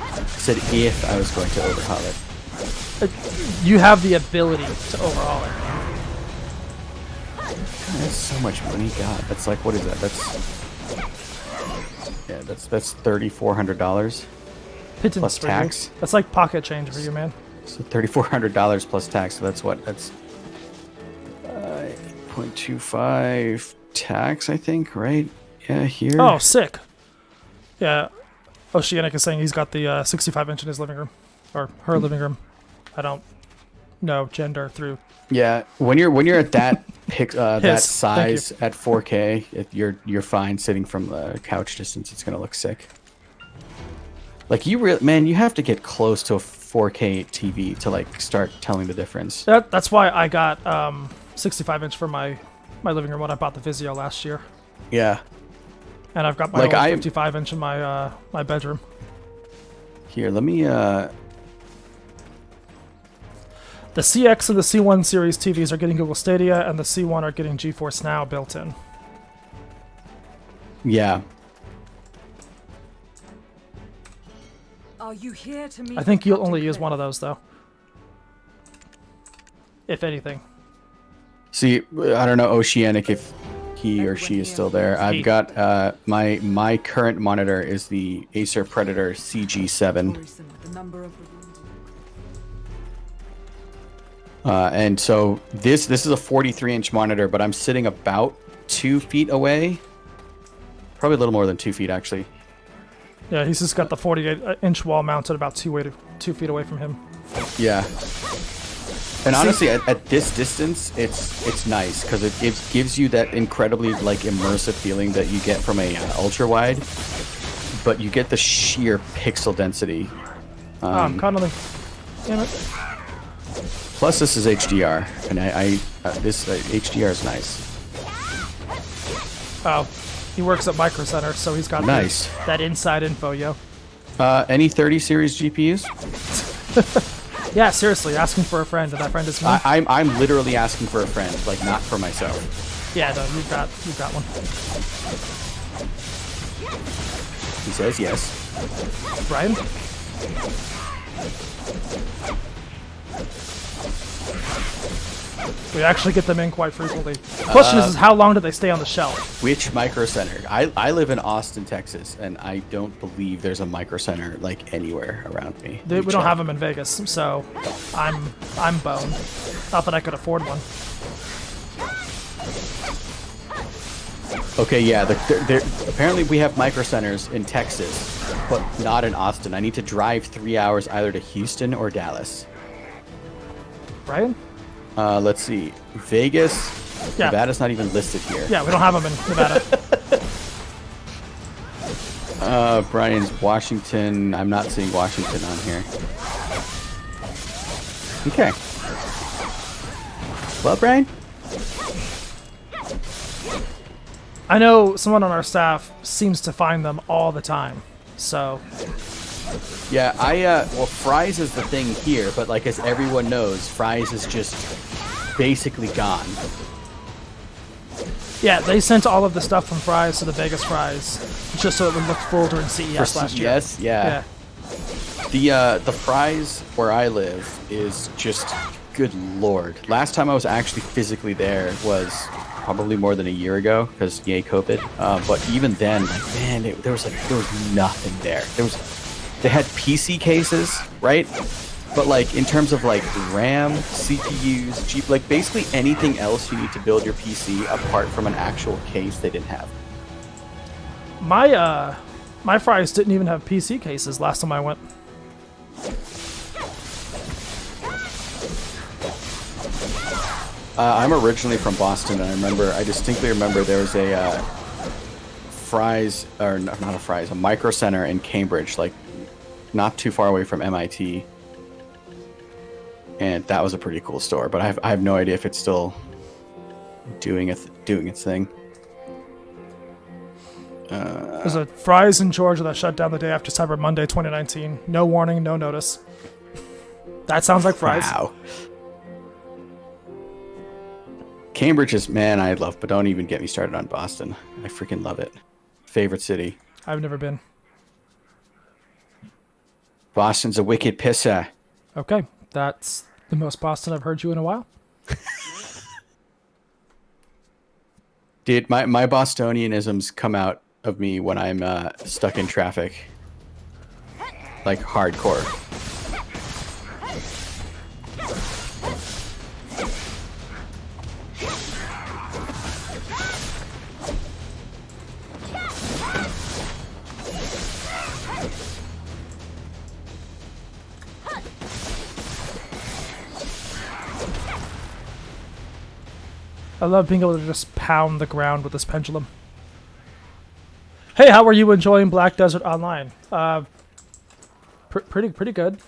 I said if I was going to overhaul it. You have the ability to overhaul it. That's so much money. God, that's like, what is that? That's $3,400 Pittance plus for tax. You. That's like pocket change for you, man. So $3,400 plus tax. So that's what? That's 8.25 tax, I think, right? Yeah, here. Oh, sick. Yeah. Oceanic is saying he's got the 65-inch in his living room, or her living room. I don't know gender through. Yeah, when you're at that that size you. at 4K, you're fine sitting from the couch distance. It's gonna look sick. Like you have to get close to a 4K TV to like start telling the difference. That's why I got 65-inch for my living room when I bought the Vizio last year, Yeah. and I've got my Like, 55-inch in my my bedroom. Here, let me. The CX and the C1 series TVs are getting Google Stadia, and the C1 are getting GeForce Now built in. Yeah. Are you here to meet I think you'll only Captain use Cliff? one of those though, if anything. See, I don't know Oceanic if he or she is still there. I've got my current monitor is the Acer Predator CG7. The number of the wounded. And so this is a 43-inch monitor, but I'm sitting about 2 feet away. Probably a little more than 2 feet, actually. Yeah, he's just got the 48-inch wall mounted about 2 feet away from him. Yeah. And honestly, at this distance, it's nice because it gives you that incredibly like immersive feeling that you get from a ultra wide, but you get the sheer pixel density. I'm cuddling. Damn it. Plus, this is HDR, and this HDR is nice. Oh, he works at Micro Center, so he's got Nice. that inside info, yo. Any 30 series GPUs? Yeah, seriously, asking for a friend, and that friend is me. I'm literally asking for a friend, like not for myself. Yeah, no, you've got one. He says yes. Brian? We actually get them in quite frequently. Question is how long do they stay on the shelf? Which Micro Center? I live in Austin, Texas, and I don't believe there's a Micro Center like anywhere around me. We don't have them in Vegas, so I'm boned. Not that I could afford one. Okay, yeah. Apparently we have Micro Centers in Texas, but not in Austin. I need to drive 3 hours either to Houston or Dallas. Brian? Let's see. Vegas. Yeah. Nevada's not even listed here. Yeah, we don't have them in Nevada. Brian's Washington. I'm not seeing Washington on here. Okay. Well, Brian? I know someone on our staff seems to find them all the time, so... Yeah, well, Fry's is the thing here, but like as everyone knows, Fry's is just basically gone. Yeah, they sent all of the stuff from Fry's to the Vegas Fry's, just so it would look full during CES last year. Yes, yeah. The Fry's where I live is just, good lord. Last time I was actually physically there was probably more than a year ago, because yay COVID. But even then, like, man, there was nothing there. They had PC cases, right? But like in terms of like RAM, CPUs, like basically anything else you need to build your PC apart from an actual case, they didn't have. My Fry's didn't even have PC cases last time I went. I'm originally from Boston, and I distinctly remember there was a Fry's, or not a Fry's, a Micro Center in Cambridge, like not too far away from MIT, and that was a pretty cool store. But I have no idea if it's still doing its thing. There's a Fry's in Georgia that shut down the day after Cyber Monday 2019. No warning, no notice. That sounds like Fry's. Wow. Cambridge is, man, I love, but don't even get me started on Boston. I freaking love it. Favorite city. I've never been. Boston's a wicked pisser. Okay, that's the most Boston I've heard you in a while. Dude, my Bostonianisms come out of me when I'm stuck in traffic. Like, hardcore. I love being able to just pound the ground with this pendulum. Hey, how are you enjoying Black Desert Online? Pretty good.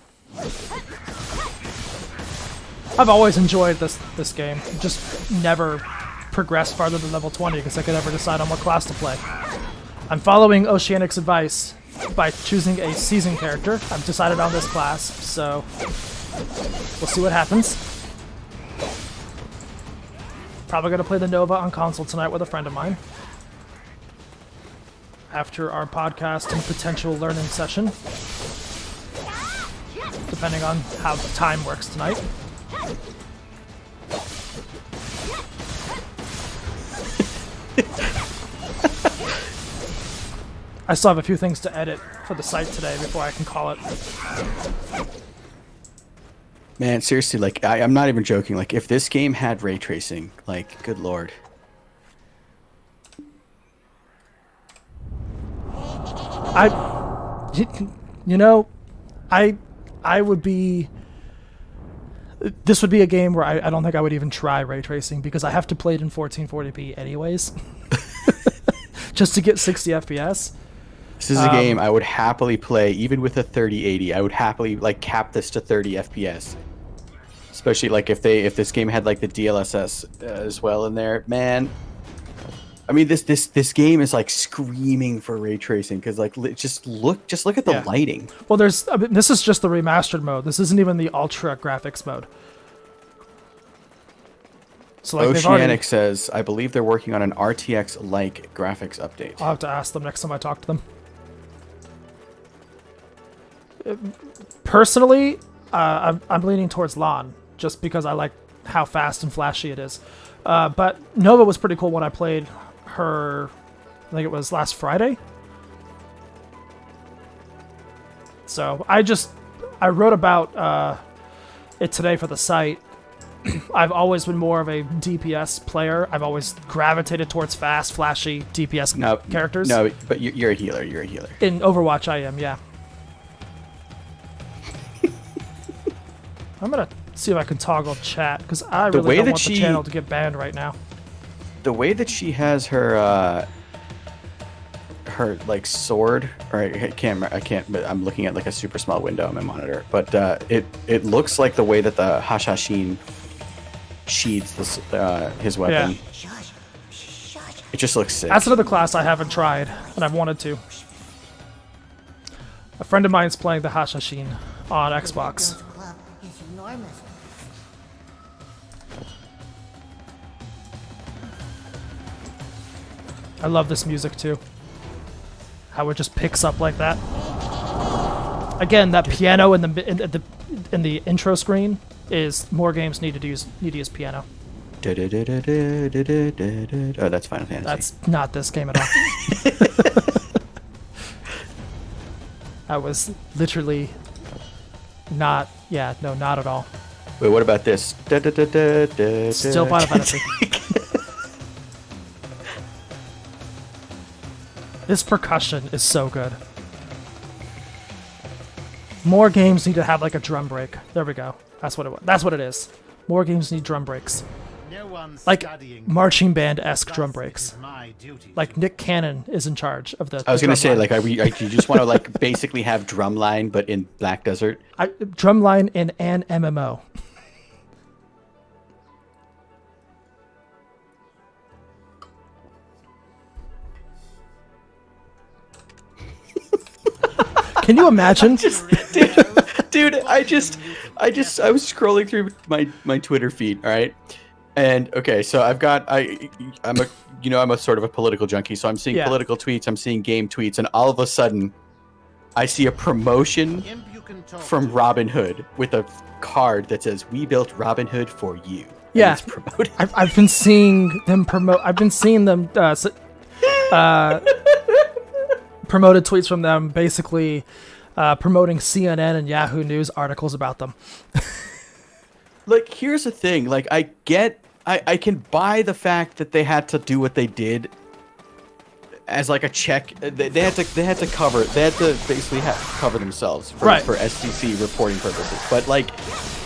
I've always enjoyed this game. Just never progressed farther than level 20 because I could never decide on what class to play. I'm following Oceanic's advice by choosing a seasoned character. I've decided on this class, so we'll see what happens. Probably gonna play the Nova on console tonight with a friend of mine. After our podcast and potential learning session. Depending on how the time works tonight. I still have a few things to edit for the site today before I can call it. Man, seriously, like, I'm not even joking. Like, if this game had ray tracing, like, good lord. I would be... This would be a game where I don't think I would even try ray tracing because I have to play it in 1440p anyways. Just to get 60 FPS. This is a game I would happily play, even with a 3080. I would happily, like, cap this to 30 FPS. Especially, like, if this game had, like, the DLSS as well in there. Man, I mean, this game is, like, screaming for ray tracing because, like, just look at the lighting. Well, this is just the remastered mode. This isn't even the ultra graphics mode. So, like, Oceanic says, I believe they're working on an RTX-like graphics update. I'll have to ask them next time I talk to them. Personally, I'm leaning towards LAN, just because I like how fast and flashy it is. But Nova was pretty cool when I played her, I think it was last Friday. So I wrote about it today for the site. I've always been more of a DPS player. I've always gravitated towards fast, flashy DPS characters. No, but you're a healer. You're a healer. In Overwatch, I am, yeah. I'm gonna see if I can toggle chat because I really don't want the channel to get banned right now. The way that she has her like sword, or I can't, but I'm looking at like a super small window on my monitor. But it looks like the way that the Hashashin sheathes his weapon. Yeah. It just looks sick. That's another class I haven't tried and I've wanted to. A friend of mine's playing the Hashashin on Xbox. I love this music too. How it just picks up like that. Again, that piano in the intro screen is more games need to use piano. Oh, that's Final Fantasy. That's not this game at all. That was literally not. Yeah, no, not at all. Wait, what about this? Still Final Fantasy. This percussion is so good. More games need to have like a drum break. There we go. That's what it is. More games need drum breaks. Like marching band-esque drum breaks. Like Nick Cannon is in charge of the. I was gonna say, like, you just want to like basically have drumline, but in Black Desert. Drumline in an MMO. Can you imagine? Dude, I was scrolling through my Twitter feed, all right? And okay, so I'm a sort of a political junkie, so I'm seeing political tweets, I'm seeing game tweets, and all of a sudden I see a promotion from Robin Hood with a card that says, "We built Robin Hood for you." Yeah. It's promoted. I've been seeing them promote. I've been seeing them promoted tweets from them, basically promoting CNN and Yahoo News articles about them. Like, here's the thing. Like, I can buy the fact that they had to do what they did as like a check. They had to basically cover themselves for SEC reporting purposes. But like,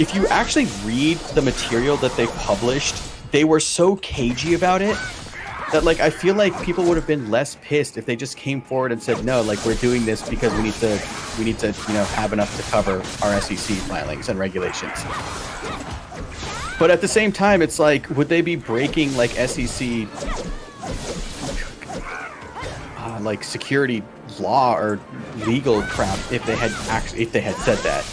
if you actually read the material that they published, they were so cagey about it that like I feel like people would have been less pissed if they just came forward and said, no, like we're doing this because we need to have enough to cover our SEC filings and regulations. But at the same time, it's like, would they be breaking like SEC like security law or legal crap if they had said that?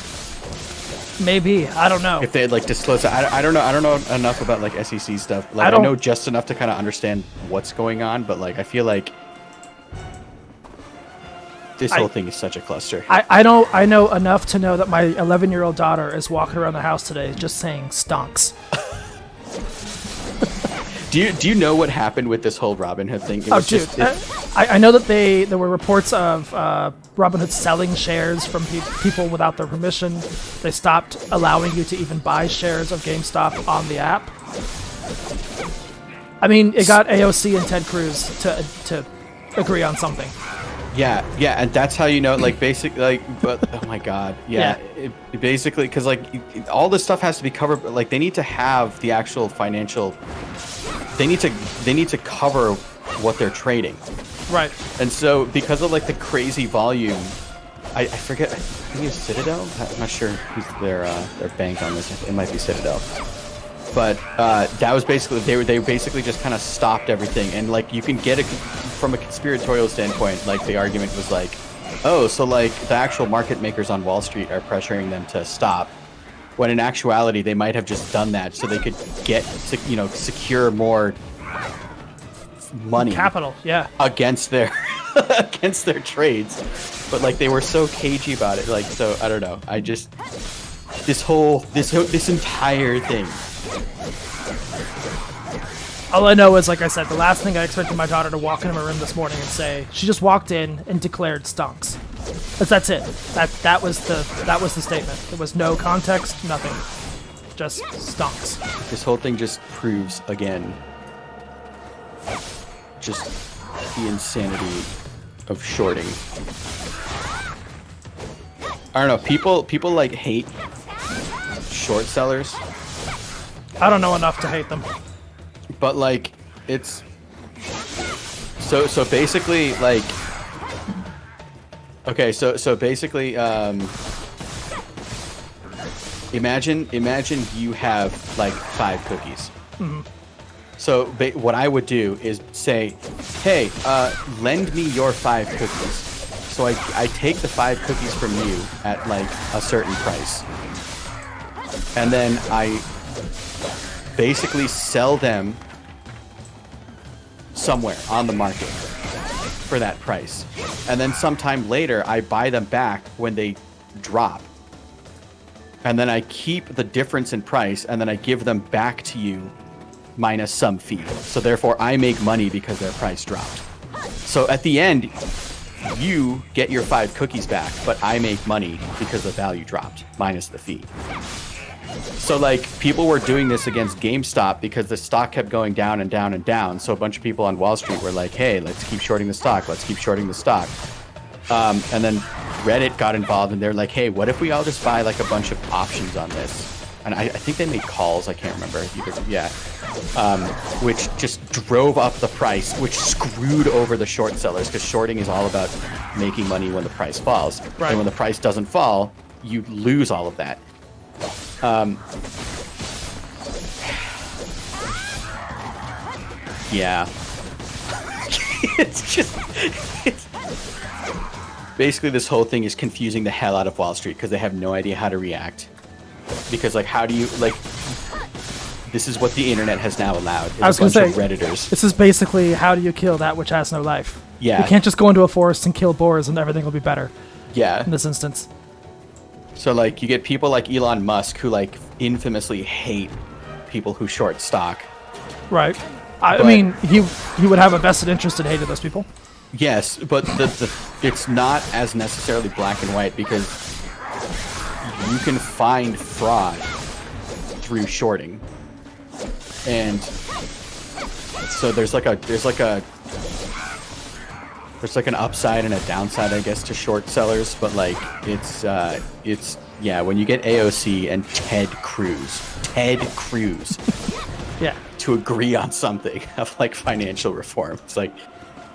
Maybe, I don't know. If they had like disclosed it. I don't know enough about like SEC stuff. Like I know just enough to kind of understand what's going on, but like I feel like this whole thing is such a cluster. I know enough to know that my 11-year-old daughter is walking around the house today just saying stonks. Do you know what happened with this whole Robinhood thing? I know that there were reports of Robinhood selling shares from people without their permission. They stopped allowing you to even buy shares of GameStop on the app. I mean, it got AOC and Ted Cruz to agree on something. Yeah, and that's how you know, like, basically, like, but, oh my god, yeah. It basically, because, like, all this stuff has to be covered, but, like, they need to have the actual financial, they need to cover what they're trading. Right. And so, because of, like, the crazy volume, I forget, I think it's Citadel? I'm not sure who's their bank on this. It might be Citadel. But that was basically, they basically just kind of stopped everything. And, like, you can get it from a conspiratorial standpoint. Like, the argument was like, oh, so, like, the actual market makers on Wall Street are pressuring them to stop. When in actuality, they might have just done that so they could get, secure more money. Capital, yeah. Against their, against their trades. But, like, they were so cagey about it. Like, so, I don't know. I just, this entire thing. All I know is, like I said, the last thing I expected my daughter to walk into my room this morning and say, she just walked in and declared stonks. That's it. That was the statement. There was no context, nothing. Just stonks. This whole thing just proves again just the insanity of shorting. I don't know, people like hate short sellers. I don't know enough to hate them. But like it's so basically like okay, so basically imagine you have like 5 cookies. Mm-hmm. So what I would do is say, hey, lend me your 5 cookies. So I take the 5 cookies from you at like a certain price. And then I basically sell them somewhere on the market for that price. And then sometime later, I buy them back when they drop. And then I keep the difference in price, and then I give them back to you minus some fee. So therefore, I make money because their price dropped. So at the end, you get your 5 cookies back, but I make money because the value dropped minus the fee. So, like, people were doing this against GameStop because the stock kept going down and down and down. So a bunch of people on Wall Street were like, hey, let's keep shorting the stock. Let's keep shorting the stock. And then Reddit got involved, and they're like, hey, what if we all just buy, like, a bunch of options on this? And I think they made calls. I can't remember. Yeah. Which just drove up the price, which screwed over the short sellers, because shorting is all about making money when the price falls. Right. And when the price doesn't fall, you lose all of that. Yeah. it's basically this whole thing is confusing the hell out of Wall Street because they have no idea how to react. Because, like, how do you, like, this is what the internet has now allowed. I was going to say, Redditors. This is basically how do you kill that which has no life. Yeah. You can't just go into a forest and kill boars and everything will be better. Yeah. In this instance. So, like, you get people like Elon Musk who, like, infamously hate people who short stock. Right. I mean, he would have a vested interest in hating those people. Yes, but it's not as necessarily black and white because you can find fraud through shorting. And so there's an upside and a downside, I guess, to short sellers, but like it's yeah, when you get AOC and Ted Cruz Yeah. to agree on something of like financial reform. It's like,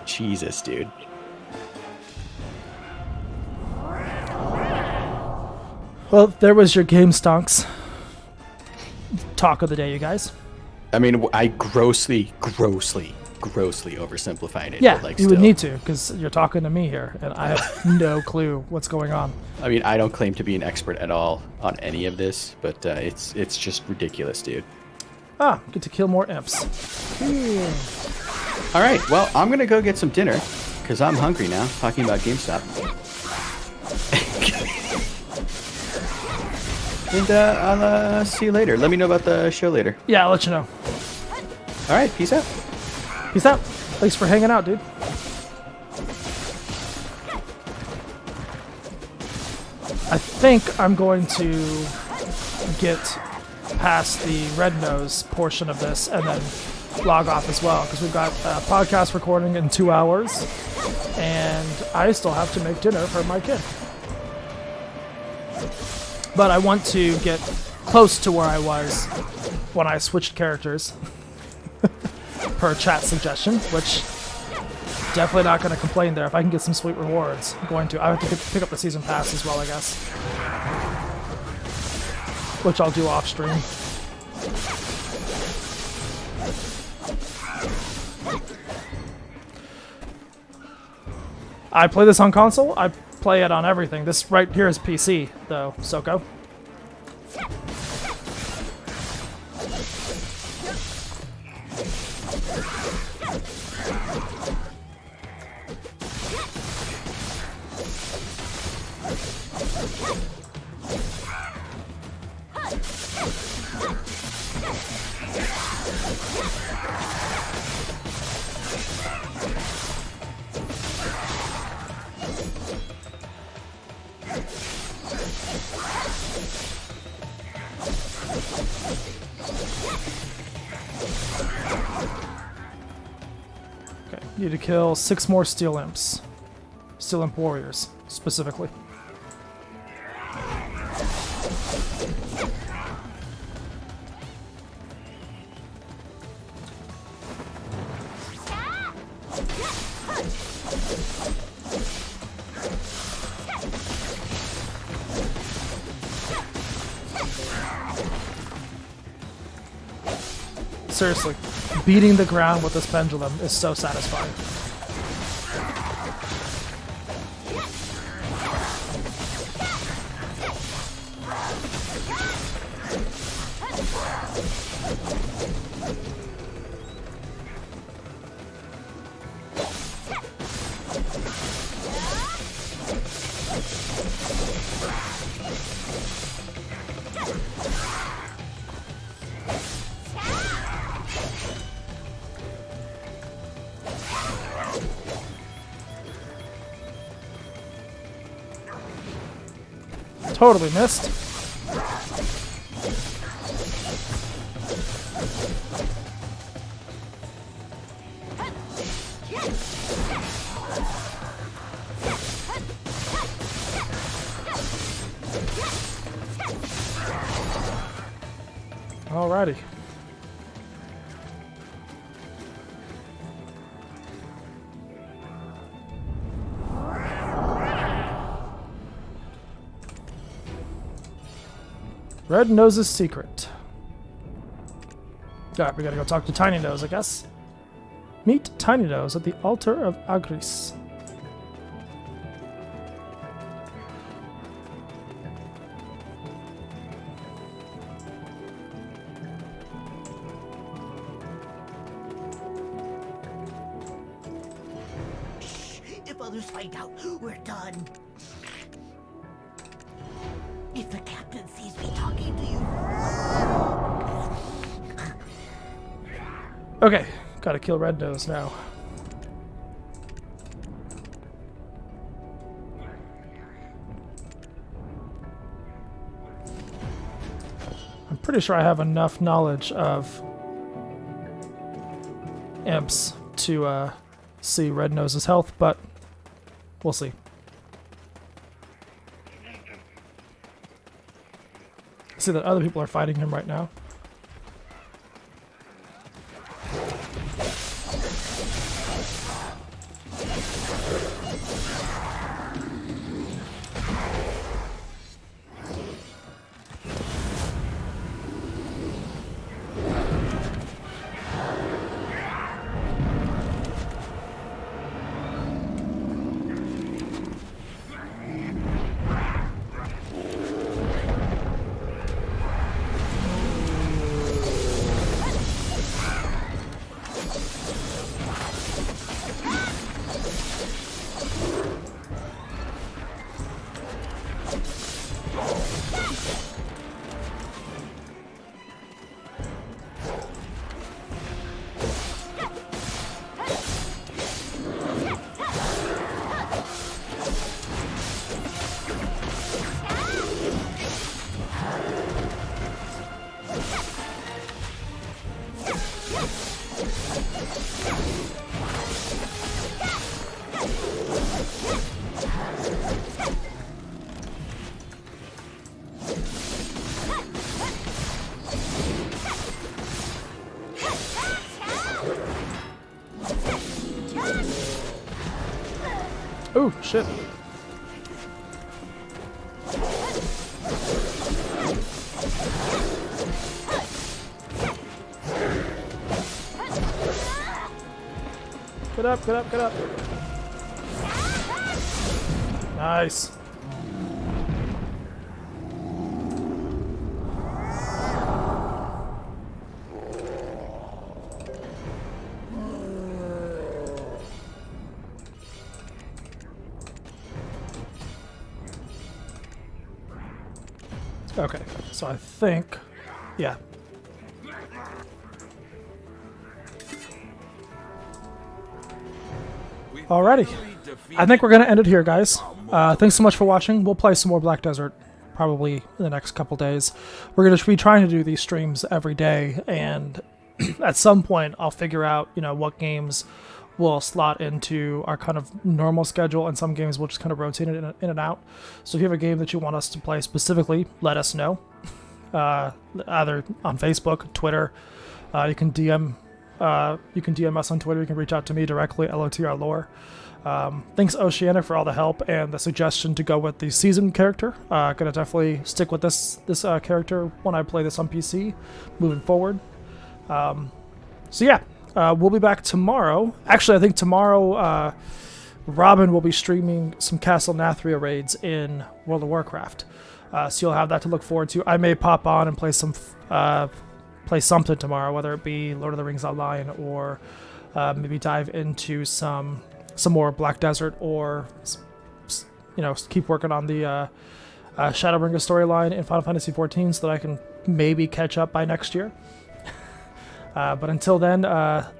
Jesus, dude. Well, there was your game stonks talk of the day, you guys. I mean, I grossly oversimplified it. Yeah, but, like, you would still. need to, because you're talking to me here, and I have no clue what's going on. I mean, I don't claim to be an expert at all on any of this, but it's just ridiculous, dude. Ah, get to kill more imps. All right, well, I'm gonna go get some dinner because I'm hungry now. Talking about GameStop. And I'll see you later. Let me know about the show later. Yeah, I'll let you know. All right, peace out. Peace out. Thanks for hanging out, dude. I think I'm going to get past the red nose portion of this and then log off as well, because we've got a podcast recording in 2 hours, and I still have to make dinner for my kid. But I want to get close to where I was when I switched characters per chat suggestion, which definitely not going to complain there. If I can get some sweet rewards, I'm going to. I have to pick up the season pass as well, I guess, which I'll do off stream. I play this on console. I play it on everything. This right here is PC, though, Soko. Need to kill 6 more Steel Imps. Steel Imp Warriors, specifically. Seriously, beating the ground with this pendulum is so satisfying. Totally missed. Alrighty. Red Nose's secret. Alright, we gotta go talk to Tiny Nose, I guess. Meet Tiny Nose at the altar of Agris. If others find out, we're done. If the captain sees me talking to you... Okay, gotta kill Red Nose now. I'm pretty sure I have enough knowledge of imps to see Red Nose's health, but we'll see. I see that other people are fighting him right now. Ooh, shit. Get up, get up, get up. Nice. Okay, so I think, yeah. Alrighty. I think we're going to end it here, guys. Thanks so much for watching. We'll play some more Black Desert probably in the next couple days. We're going to be trying to do these streams every day, and at some point I'll figure out, you know, what games will slot into our kind of normal schedule, and some games we'll just kind of rotate it in and out. So if you have a game that you want us to play specifically, let us know. Either on Facebook, Twitter, you can DM us on Twitter. You can reach out to me directly, LOTRlore. Thanks Oceanic for all the help and the suggestion to go with the seasoned character. Gonna definitely stick with this character when I play this on PC moving forward. So yeah, we'll be back tomorrow. Actually, I think tomorrow Robin will be streaming some Castle Nathria raids in World of Warcraft. So you'll have that to look forward to. I may pop on and play something tomorrow, whether it be Lord of the Rings Online or maybe dive into some more Black Desert, or you know, keep working on the Shadowbringer storyline in Final Fantasy XIV so that I can maybe catch up by next year. But until then,